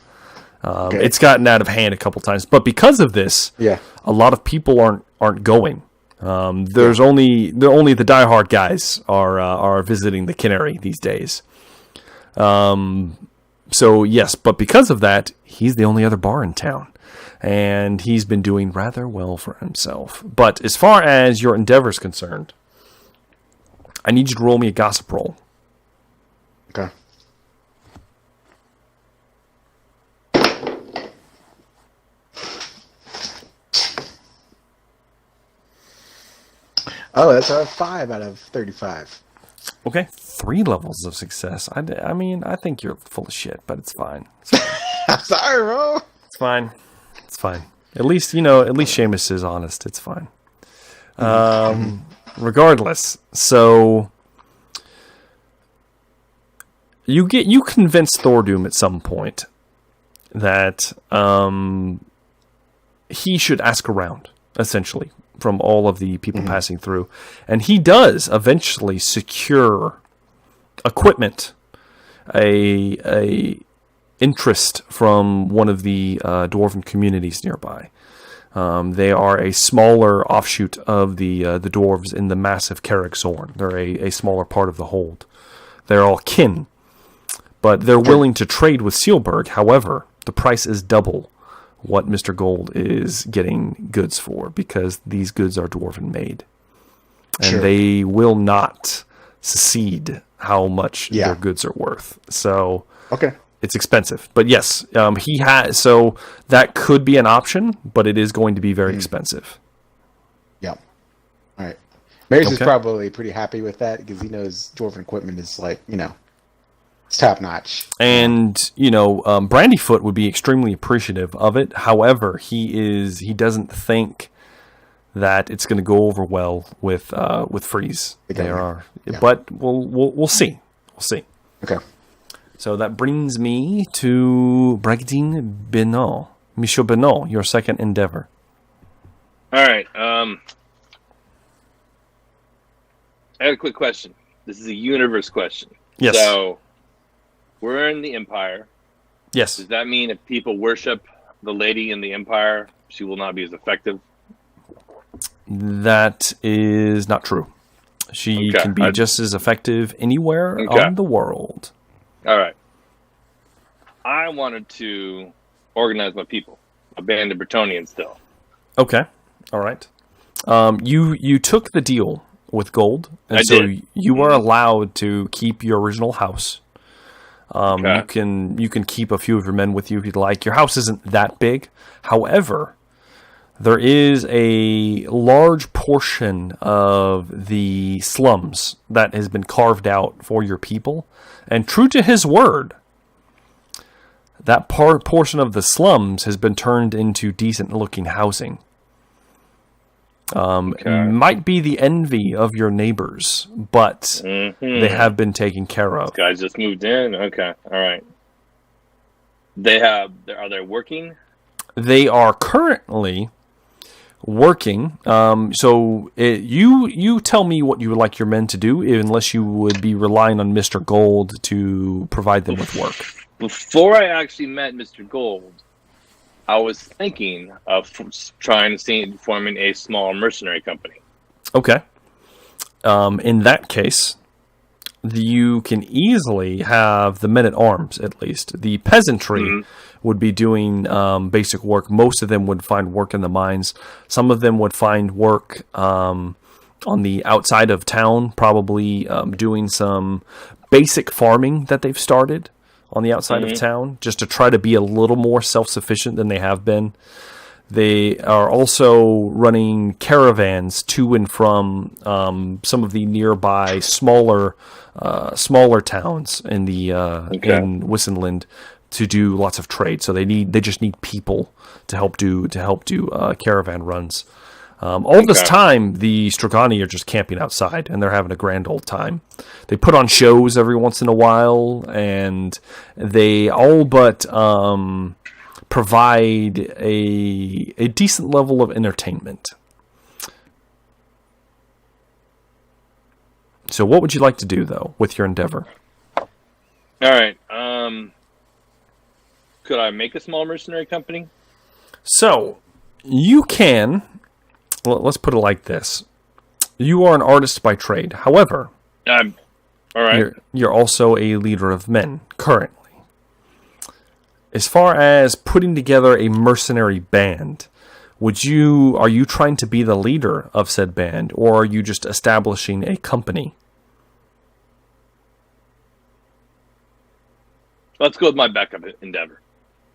It's gotten out of hand a couple times, but because of this, a lot of people aren't going. There's only the diehard guys are visiting the Canary these days. So yes, but because of that, he's the only other bar in town, and he's been doing rather well for himself. But as far as your endeavor is concerned, I need you to roll me a gossip roll. Okay. Oh, that's a 5 out of 35. Okay, 3 levels of success. I mean, I think you're full of shit, but it's fine. It's fine. I'm sorry, bro. It's fine. It's fine. At least Seamus is honest. It's fine. Regardless, so you convince Thordoom at some point that he should ask around, essentially, from all of the people passing through. And he does eventually secure equipment, a interest from one of the dwarven communities nearby. They are a smaller offshoot of the dwarves in the massive Carrick Zorn. They're a smaller part of the hold. They're all kin, but they're willing to trade with Sealberg. However, the price is double what Mr. Gold is getting goods for, because these goods are dwarven made. And they will not secede how much their goods are worth. So it's expensive. But yes, he has, so that could be an option, but it is going to be very expensive. Yeah. All right. Marius is probably pretty happy with that, because he knows dwarven equipment is like, it's top notch. And, Brandyfoot would be extremely appreciative of it. However, he doesn't think that it's going to go over well with Freeze. But we'll see. We'll see. Okay. So that brings me to Bragdine Benot. Michel Benot, your second endeavor. All right. I have a quick question. This is a universe question. Yes. So we're in the Empire. Yes. Does that mean if people worship the lady in the Empire, she will not be as effective? That is not true. She can be just as effective anywhere on the world. All right. I wanted to organize my people, a band of Bretonians still. Okay. All right. You took the deal with gold, and you are allowed to keep your original house. You can keep a few of your men with you if you'd like. Your house isn't that big. However, there is a large portion of the slums that has been carved out for your people. And true to his word, that portion of the slums has been turned into decent-looking housing. Might be the envy of your neighbors, but they have been taken care of. This guy just moved in. Okay, all right. Are they working? They are currently working. You tell me what you would like your men to do, unless you would be relying on Mr. Gold to provide them with work. Before I actually met Mr. Gold, I was thinking of forming a small mercenary company. Okay. In that case, you can easily have the men-at-arms, at least. The peasantry would be doing basic work. Most of them would find work in the mines. Some of them would find work on the outside of town, probably doing some basic farming that they've started on the outside of town, just to try to be a little more self-sufficient than they have been. They are also running caravans to and from some of the nearby smaller towns in the in Wissenland to do lots of trade. So they just need people to help do caravan runs. All this time, the Stragani are just camping outside, and they're having a grand old time. They put on shows every once in a while, and they all but provide a decent level of entertainment. So what would you like to do, though, with your endeavor? All right. Could I make a small mercenary company? So, you can... Well, let's put it like this. You are an artist by trade. However, all right. You're also a leader of men, currently. As far as putting together a mercenary band, are you trying to be the leader of said band, or are you just establishing a company? Let's go with my backup endeavor.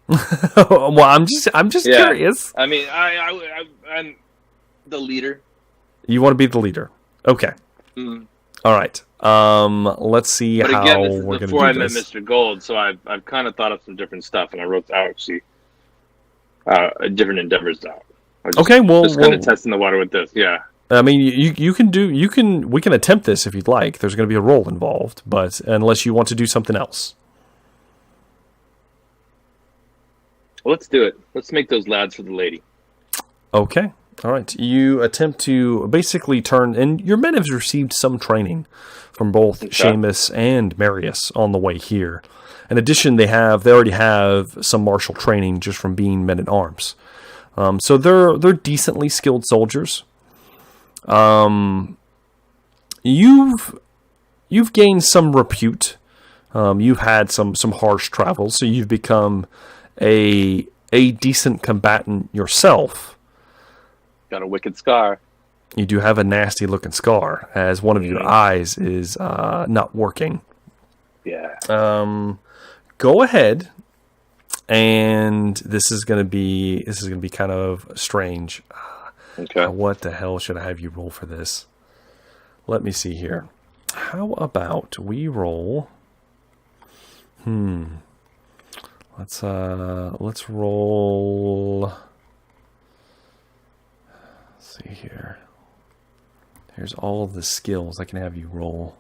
Well, I'm just curious. I mean, I'm the leader. You want to be the leader? Okay. All right. Let's see but how again, this is we're going to do before I this. met Mr. Gold, so I've kind of thought of some different stuff, and I wrote actually different endeavors out. Okay, well, just kind of testing the water with this. Yeah. I mean, we can attempt this if you'd like. There's going to be a roll involved, but unless you want to do something else. Well, let's do it. Let's make those lads for the lady. Okay. All right. You attempt to basically turn, and your men have received some training from both Seamus and Marius on the way here. In addition, they already have some martial training just from being men at arms. So they're decently skilled soldiers. You've gained some repute. You've had some harsh travels, so you've become a decent combatant yourself. Got a wicked scar. You do have a nasty looking scar, as one of your eyes is not working. Yeah. Go ahead, and this is gonna be kind of strange. Okay. What the hell should I have you roll for this? Let me see here. How about we roll? Let's roll. Let's see here. Here's all of the skills I can have you roll.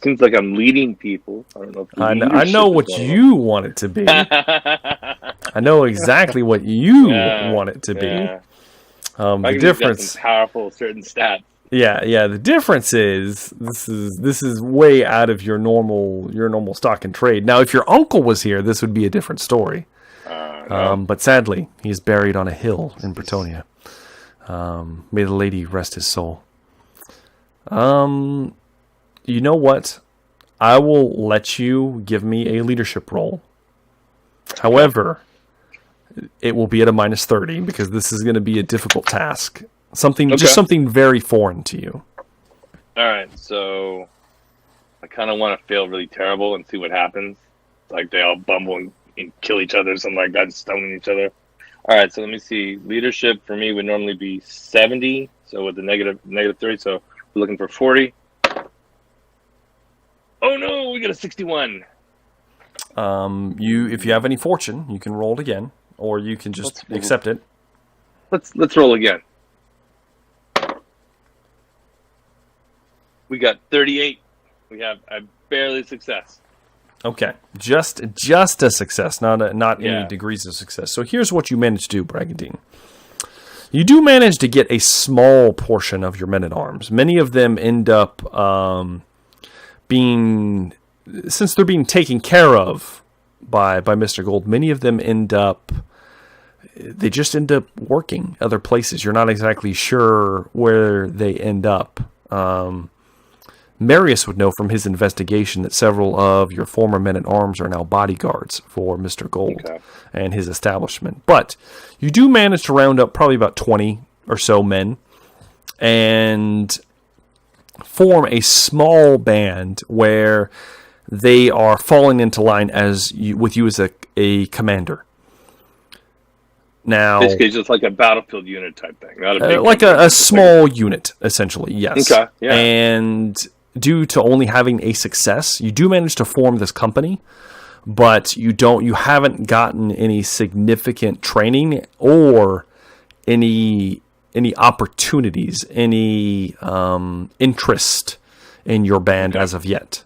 Seems like I'm leading people. I don't know. If I know what you want it to be. I know exactly what you want it to be. Yeah. The difference. Some powerful certain stats. Yeah. The difference is this is way out of your normal stock and trade. Now, if your uncle was here, this would be a different story. No. But sadly, he is buried on a hill in Bretonia. May the lady rest his soul. You know what? I will let you give me a leadership role. However, it will be at a -30 because this is going to be a difficult task. Just something very foreign to you. All right, so I kind of want to fail really terrible and see what happens. Like they all bumble and kill each other, something like that, stoning each other. All right, so let me see. Leadership for me would normally be 70, so with the negative 30, so we're looking for 40. Oh no, we got a 61. If you have any fortune, you can roll it again, or you can just accept it. Let's roll again. We got 38. We have a barely success. Okay, just a success, not any degrees of success. So here's what you managed to do, Bragantine. You do manage to get a small portion of your men-at-arms. Many of them end up since they're being taken care of by Mr. Gold, many of them they just end up working other places. You're not exactly sure where they end up. Marius would know from his investigation that several of your former men-at-arms are now bodyguards for Mr. Gold and his establishment. But you do manage to round up probably about 20 or so men and form a small band where they are falling into line with you as a commander. Now, basically, just like a battlefield unit type thing, not a big like a small unit, essentially. Yes. Okay. Yeah. And due to only having a success, you do manage to form this company, but you haven't gotten any significant training or any opportunities, any interest in your band as of yet.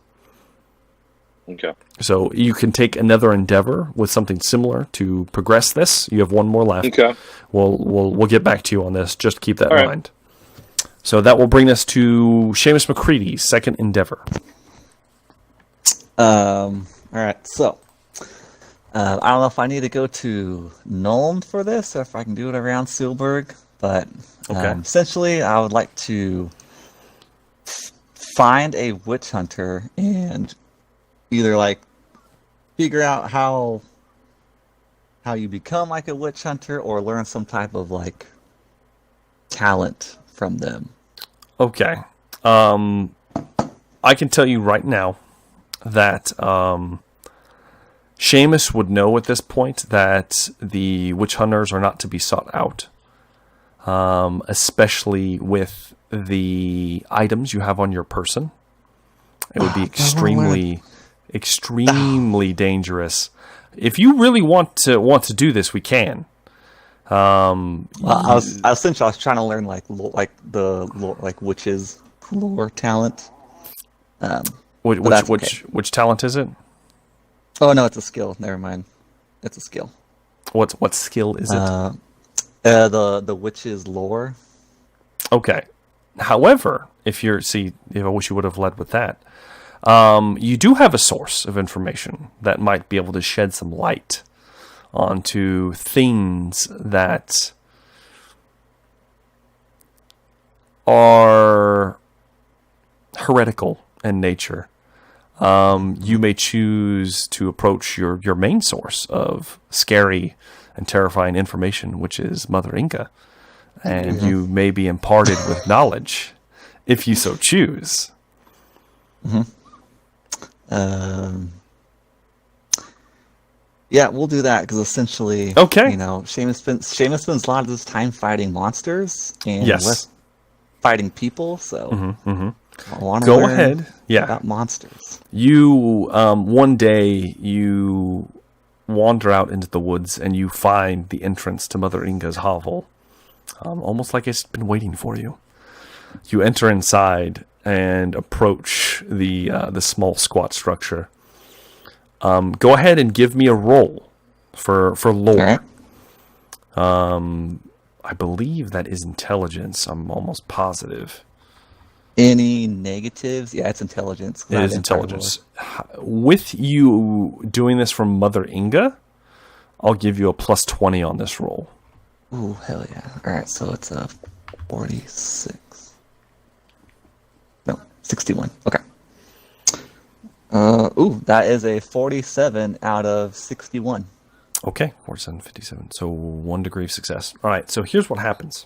Okay. So you can take another endeavor with something similar to progress this. You have one more left. Okay. We'll get back to you on this. Just keep that in mind. So that will bring us to Seamus McCready's second endeavor. All right. So I don't know if I need to go to Nuln for this or if I can do it around Sealburg, but essentially I would like to find a witch hunter and either like figure out how you become like a witch hunter or learn some type of like talent from them. Okay. I can tell you right now that Seamus would know at this point that the witch hunters are not to be sought out, especially with the items you have on your person. It would be extremely dangerous. If you really want to do this, we can. I was trying to learn like witches lore talent. Which talent is it? Oh no, it's a skill. Never mind, it's a skill. What skill is it? The witch's lore. Okay. However, I wish you would have led with that. You do have a source of information that might be able to shed some light onto things that are heretical in nature. You may choose to approach your main source of scary and terrifying information, which is Mother Inca, and you may be imparted with knowledge if you so choose. Mm-hmm. Yeah, we'll do that because essentially, Seamus spends a lot of his time fighting monsters and less fighting people. So, I want to learn about monsters. You one day you wander out into the woods and you find the entrance to Mother Inga's hovel, almost like it's been waiting for you. You enter inside and approach the small squat structure. Go ahead and give me a roll for lore. Right. I believe that is intelligence. I'm almost positive. Any negatives? Yeah, it's intelligence. 'cause It I is didn't try to intelligence. With you doing this from Mother Inga, I'll give you a plus 20 on this roll. roll. Ooh, hell yeah. Alright, so it's a 46. No, 61. Okay. Ooh, that is a 47 out of 61. Okay, 47, 57. So 1 degree of success. All right, so here's what happens.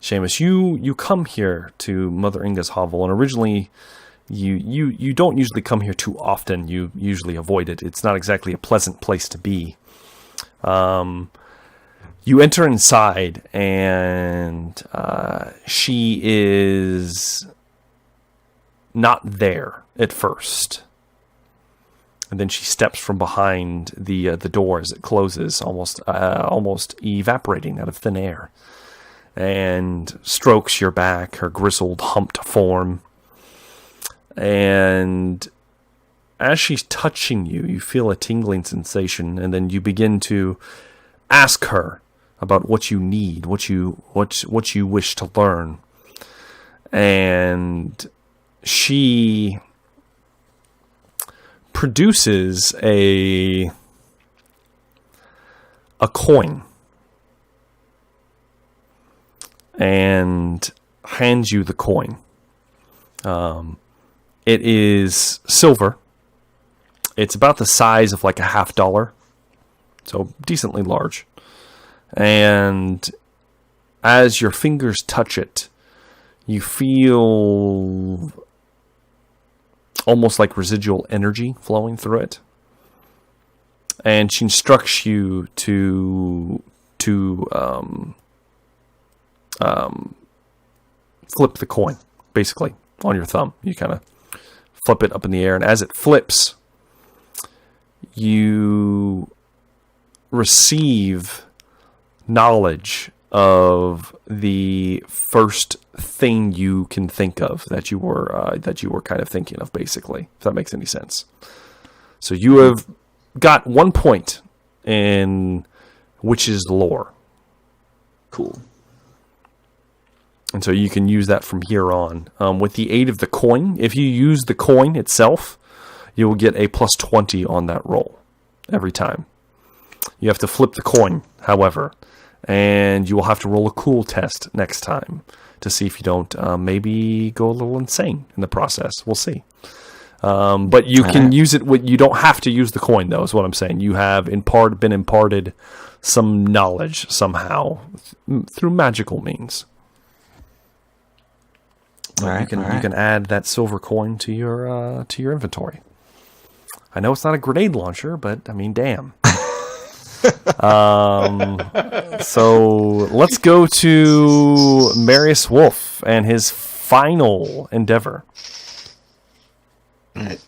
Seamus, you come here to Mother Inga's hovel, and originally you don't usually come here too often. You usually avoid it. It's not exactly a pleasant place to be. You enter inside, and she is not there at first. And then she steps from behind the door as it closes, almost evaporating out of thin air, and strokes your back, her grizzled, humped form. And as she's touching you, you feel a tingling sensation, and then you begin to ask her about what you need, what you wish to learn. And she produces a coin and hands you the coin. It is silver. It's about the size of like a $50, so decently large. And as your fingers touch it, you feel almost like residual energy flowing through it. And she instructs you to flip the coin, basically, on your thumb. You kind of flip it up in the air, and as it flips, you receive knowledge of the first thing you can think of that you were kind of thinking of, basically, if that makes any sense. So you have got 1 point in witch's lore. Cool. And so you can use that from here on. With the aid of the coin, if you use the coin itself, you will get a plus 20 on that roll every time. You have to flip the coin, however, and you will have to roll a cool test next time to see if you don't maybe go a little insane in the process. We'll see. But you can use it. You don't have to use the coin, though, is what I'm saying. You have been imparted some knowledge somehow through magical means. You can add that silver coin to your inventory. I know it's not a grenade launcher, but I mean, damn. So let's go to Marius Wolf and his final endeavor. All right.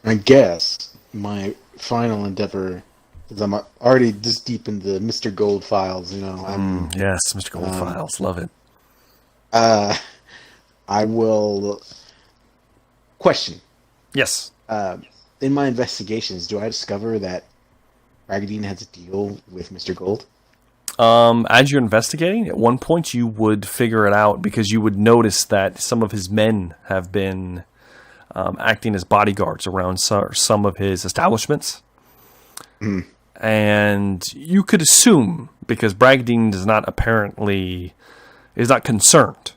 I guess my final endeavor, because I'm already this deep into Mr. Gold files. You know. Yes, Mr. Gold files, love it. I will question. Yes. In my investigations, do I discover that Bragadine has a deal with Mr. Gold? As you're investigating, at one point you would figure it out because you would notice that some of his men have been acting as bodyguards around some of his establishments. Mm. And you could assume, because Bragadine is not concerned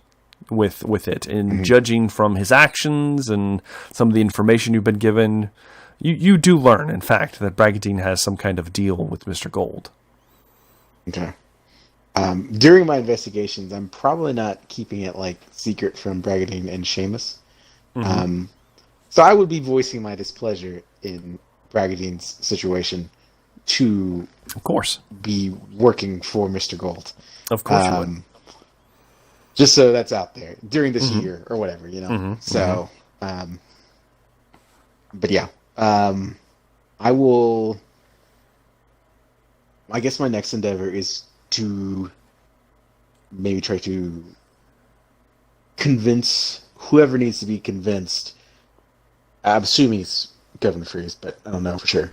with it, in judging from his actions and some of the information you've been given, you do learn, in fact, that Bragadine has some kind of deal with Mr. Gold. Okay. During my investigations, I'm probably not keeping it secret from Bragadine and Seamus. Mm-hmm. So I would be voicing my displeasure in Bragadine's situation to, of course, be working for Mr. Gold. Of course you would. Just so that's out there during this year or whatever, you know. Mm-hmm. So, but yeah, I will. I guess my next endeavor is to maybe try to convince whoever needs to be convinced. I'm assuming it's Governor Freeze, but I don't know for sure.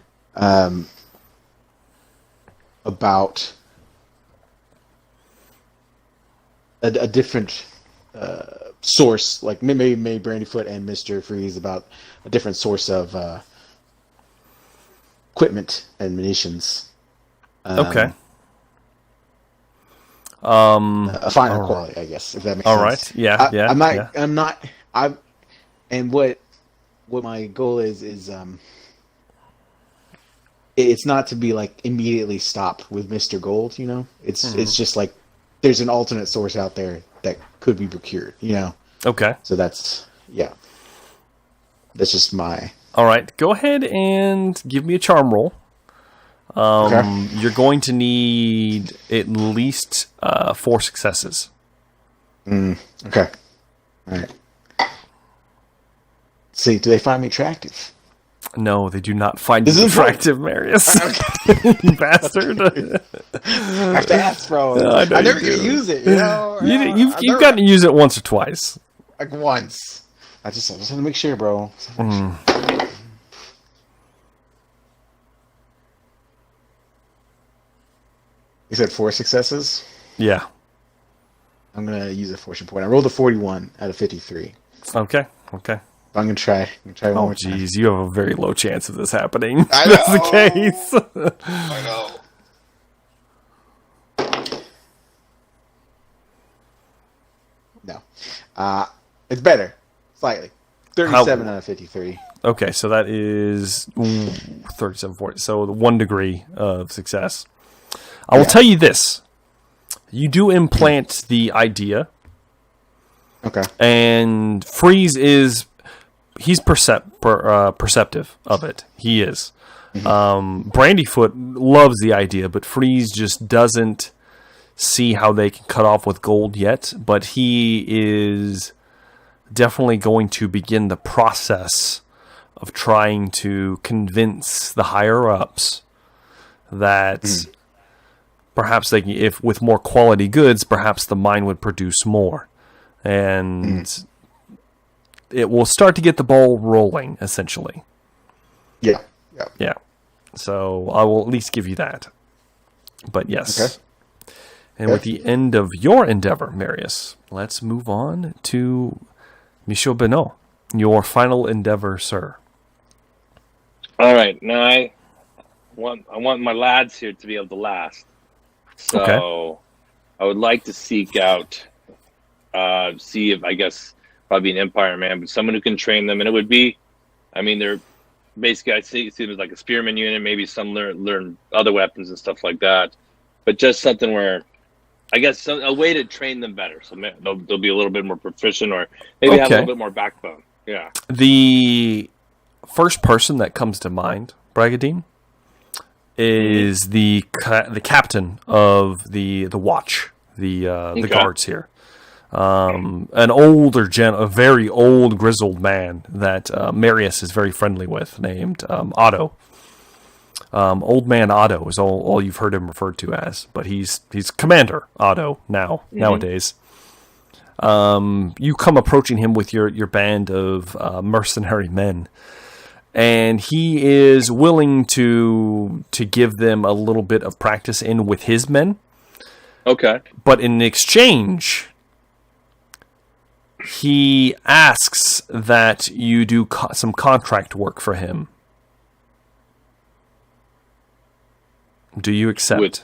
About a different source, like maybe Brandyfoot and Mr. Freeze, about a different source of equipment and munitions. Okay. A finer all quality, I guess, if that makes all sense. right. Yeah. And what my goal is it's not to be like immediately stop with Mr. Gold, you know? It's just like there's an alternate source out there that could be procured, you know? Okay. So that's just my... All right. Go ahead and give me a charm roll. Okay. You're going to need at least 4 successes. Okay. All right. See, do they find me attractive? No, they do not find you This is attractive, Marius. You bastard. I have to ask, bro. I know I never you get to do. use it, you know? You've gotten to use it once or twice. Like once. I just want to make sure, bro. You said 4 successes? Yeah. I'm going to use a fortune point. I rolled a 41 out of 53. Okay. I'm going to try one Oh, more time. jeez. You have a very low chance of this happening. I That's know. the case. I know. No. It's better. Slightly. 37 out of 53. Okay, so that is 37, 40. So 1 degree of success. I will tell you this. You do implant the idea. Okay. And Freeze he's perceptive of it. He is. Brandyfoot loves the idea, but Freeze just doesn't see how they can cut off with gold yet. But he is definitely going to begin the process of trying to convince the higher ups that perhaps they can, if with more quality goods, perhaps the mine would produce more. And it will start to get the ball rolling, essentially. Yeah. Yeah. So I will at least give you that. But yes. Okay. And with the end of your endeavor, Marius, let's move on to Michaud Benoit. Your final endeavor, sir. All right. Now I want my lads here to be able to last. So I would like to seek out, see if, I guess, probably an Empire man, but someone who can train them. And it would be, I mean, they're basically, I see them as like a spearman unit, maybe some learn other weapons and stuff like that. But just something where, I guess, a way to train them better. So they'll be a little bit more proficient, or maybe have a little bit more backbone. Yeah. The first person that comes to mind, Bragadine, is the captain of the watch, the guards here. An a very old grizzled man that Marius is very friendly with, named Otto. Old Man Otto is all you've heard him referred to as, but he's Commander Otto nowadays. You come approaching him with your band of mercenary men, and he is willing to give them a little bit of practice with his men. Okay. But in exchange, he asks that you do some contract work for him. Do you accept?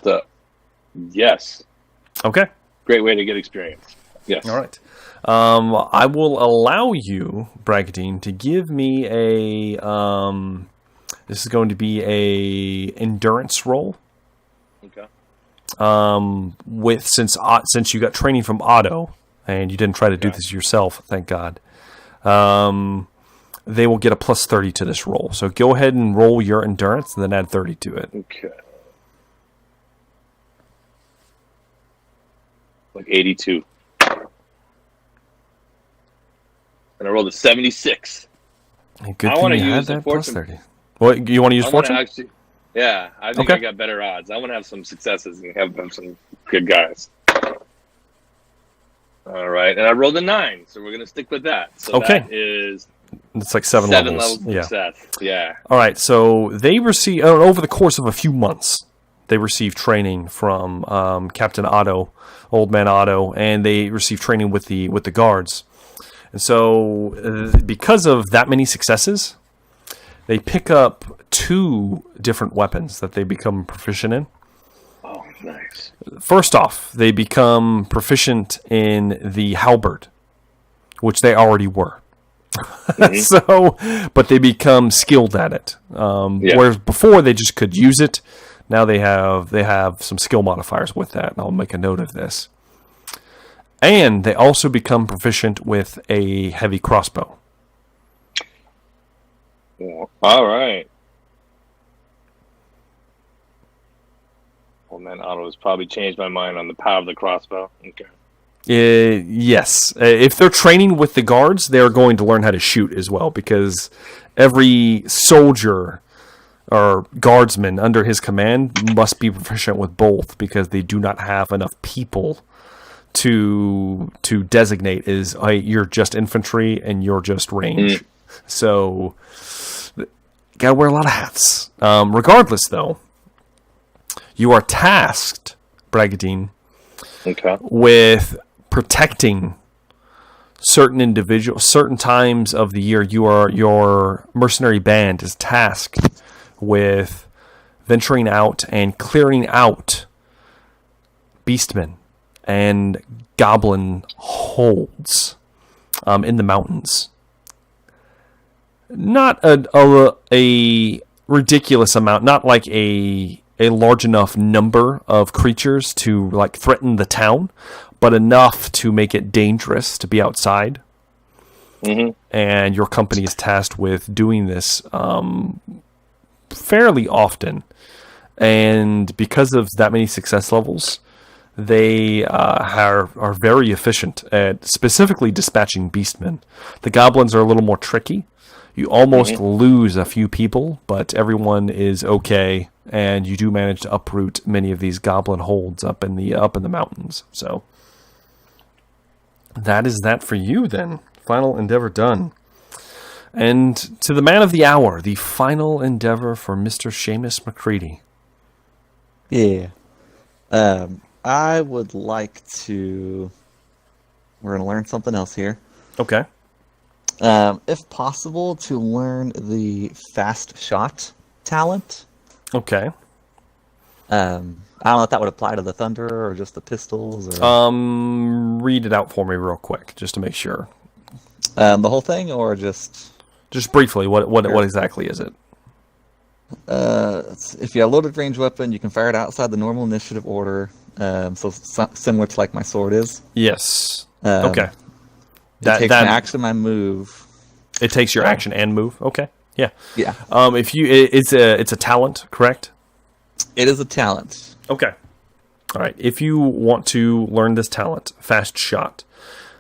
Yes. Okay. Great way to get experience. Yes. All right. I will allow you, Bragadine, to give me a. This is going to be a endurance roll. Okay. Since you got training from Otto and you didn't try to do this yourself, thank God. They will get a plus 30 to this roll. So go ahead and roll your endurance and then add 30 to it. Okay. Like 82. And I rolled a 76. Good I thing want to you had use that a plus fortune. 30. What, you want to use fortune? Yeah, I think I got better odds. I want to have some successes and have some good guys. All right, and I rolled a 9, so we're going to stick with that. So that is it's like 7 levels. Of success. Yeah. All right, so they receive over the course of a few months. They receive training from Captain Otto, Old Man Otto, and they receive training with the guards. And so, because of that many successes, they pick up 2 different weapons that they become proficient in. Oh, nice. First off, they become proficient in the halberd, which they already were. So, but they become skilled at it. Whereas before they just could use it. Now they have some skill modifiers with that, and I'll make a note of this. And they also become proficient with a heavy crossbow. All right. Well, man, Otto has probably changed my mind on the power of the crossbow. Okay. Yes. If they're training with the guards, they're going to learn how to shoot as well, because every soldier or guardsman under his command must be proficient with both, because they do not have enough people to designate as, hey, you're just infantry and you're just range. So, gotta wear a lot of hats. Regardless, though, you are tasked, Bragadine, with protecting certain individuals. Certain times of the year, your mercenary band is tasked with venturing out and clearing out beastmen and goblin holds in the mountains. Not a ridiculous amount, not like a large enough number of creatures to like threaten the town, but enough to make it dangerous to be outside. And your company is tasked with doing this fairly often. And because of that many success levels, they are very efficient at specifically dispatching beastmen. The goblins are a little more tricky. You almost lose a few people, but everyone is okay, and you do manage to uproot many of these goblin holds up in the mountains. So that is that for you then. Final endeavor done. And to the man of the hour, the final endeavor for Mr. Seamus McCready. Yeah. I would like to... We're going to learn something else here. Okay. If possible, to learn the fast shot talent. Okay. I don't know if that would apply to the thunder or just the pistols. Or... Read it out for me real quick, just to make sure. The whole thing, or just... Just briefly, what exactly is it? If you have a loaded range weapon, you can fire it outside the normal initiative order. So similar to like my sword is. Yes. Okay. It takes my action, my move. It takes your action and move. Okay. Yeah. Yeah. If you, it's a talent, correct? It is a talent. Okay. All right. If you want to learn this talent, fast shot,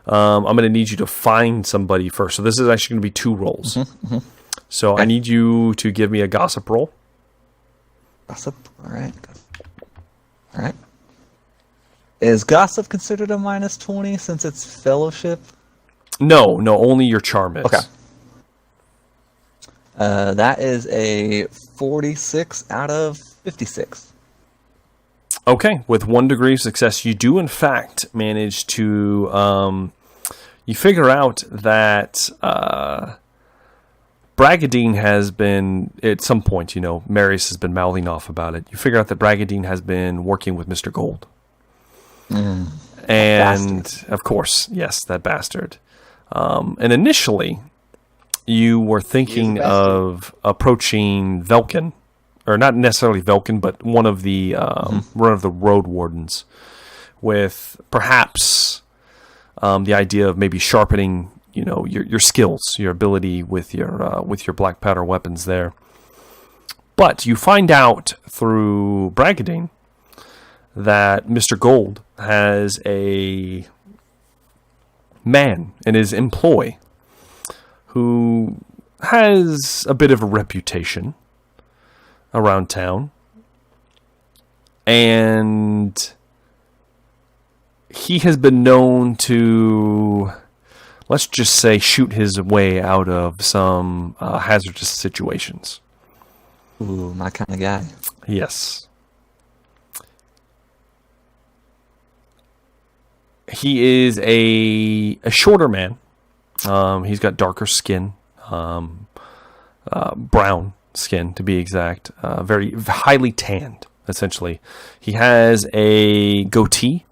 I'm going to need you to find somebody first. So this is actually going to be 2 rolls. So okay. I need you to give me a gossip roll. Gossip. All right. All right. Is gossip considered a minus 20 since it's fellowship? No, only your charm is. Okay. That is a 46 out of 56. Okay, with 1 degree of success, you do in fact manage to, you figure out that Bragadine has been, at some point, Marius has been mouthing off about it. You figure out that Bragadine has been working with Mr. Gold. And, bastard. Of course, yes, that bastard. And initially, you were thinking of approaching Velkin, or not necessarily Velkin, but one of the road wardens, with perhaps the idea of maybe sharpening, your skills, your ability with your black powder weapons there. But you find out through Bragadine that Mr. Gold has a man in his employ who has a bit of a reputation around town, and he has been known to, let's just say, shoot his way out of some hazardous situations. Ooh, my kind of guy. Yes. He is a shorter man He's got darker skin, brown skin to be exact, very highly tanned, essentially. He has a goatee,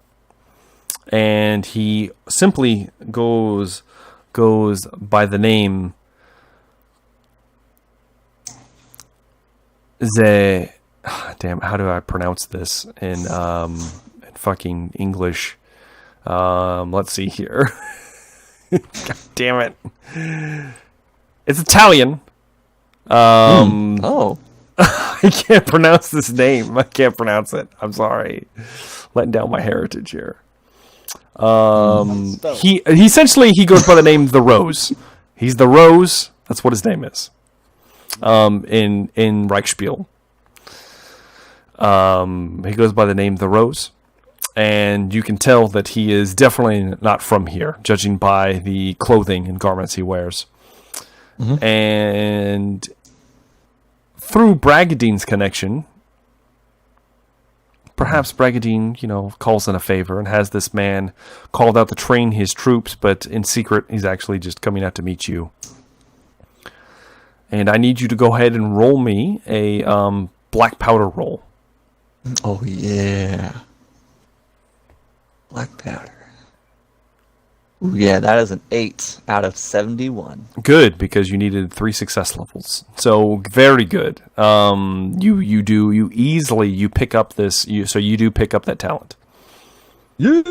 and he simply goes by the name damn, how do I pronounce this in fucking English? Let's see here. God damn it. It's Italian. Oh. I can't pronounce this name. I can't pronounce it. I'm sorry. Letting down my heritage here. He essentially goes by the name The Rose. He's The Rose. That's what his name is. In Reichspiel. He goes by the name The Rose. And you can tell that he is definitely not from here, judging by the clothing and garments he wears. Mm-hmm. And through Bragadine's connection, perhaps Bragadine, calls in a favor and has this man called out to train his troops, but in secret, he's actually just coming out to meet you. And I need you to go ahead and roll me a black powder roll. Oh, yeah. Black powder. Ooh, yeah, that is an 8 out of 71. Good, because you needed 3 success levels. So very good. You easily pick up this. So you do pick up that talent. Yeah.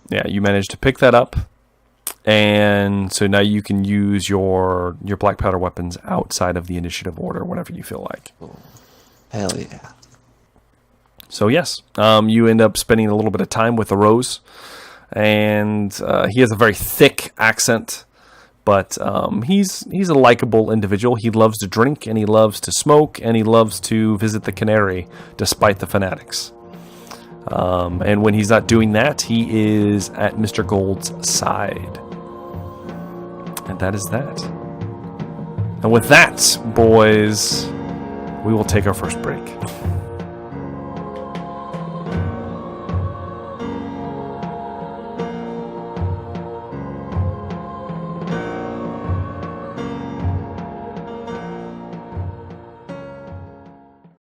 Yeah, you managed to pick that up, and so now you can use your black powder weapons outside of the initiative order whenever you feel like. Oh, hell yeah. So yes, you end up spending a little bit of time with the Rose, and he has a very thick accent, but he's a likable individual. He loves to drink, and he loves to smoke, and he loves to visit the Canary, despite the fanatics. And when he's not doing that, he is at Mr. Gold's side. And that is that. And with that, boys, we will take our first break.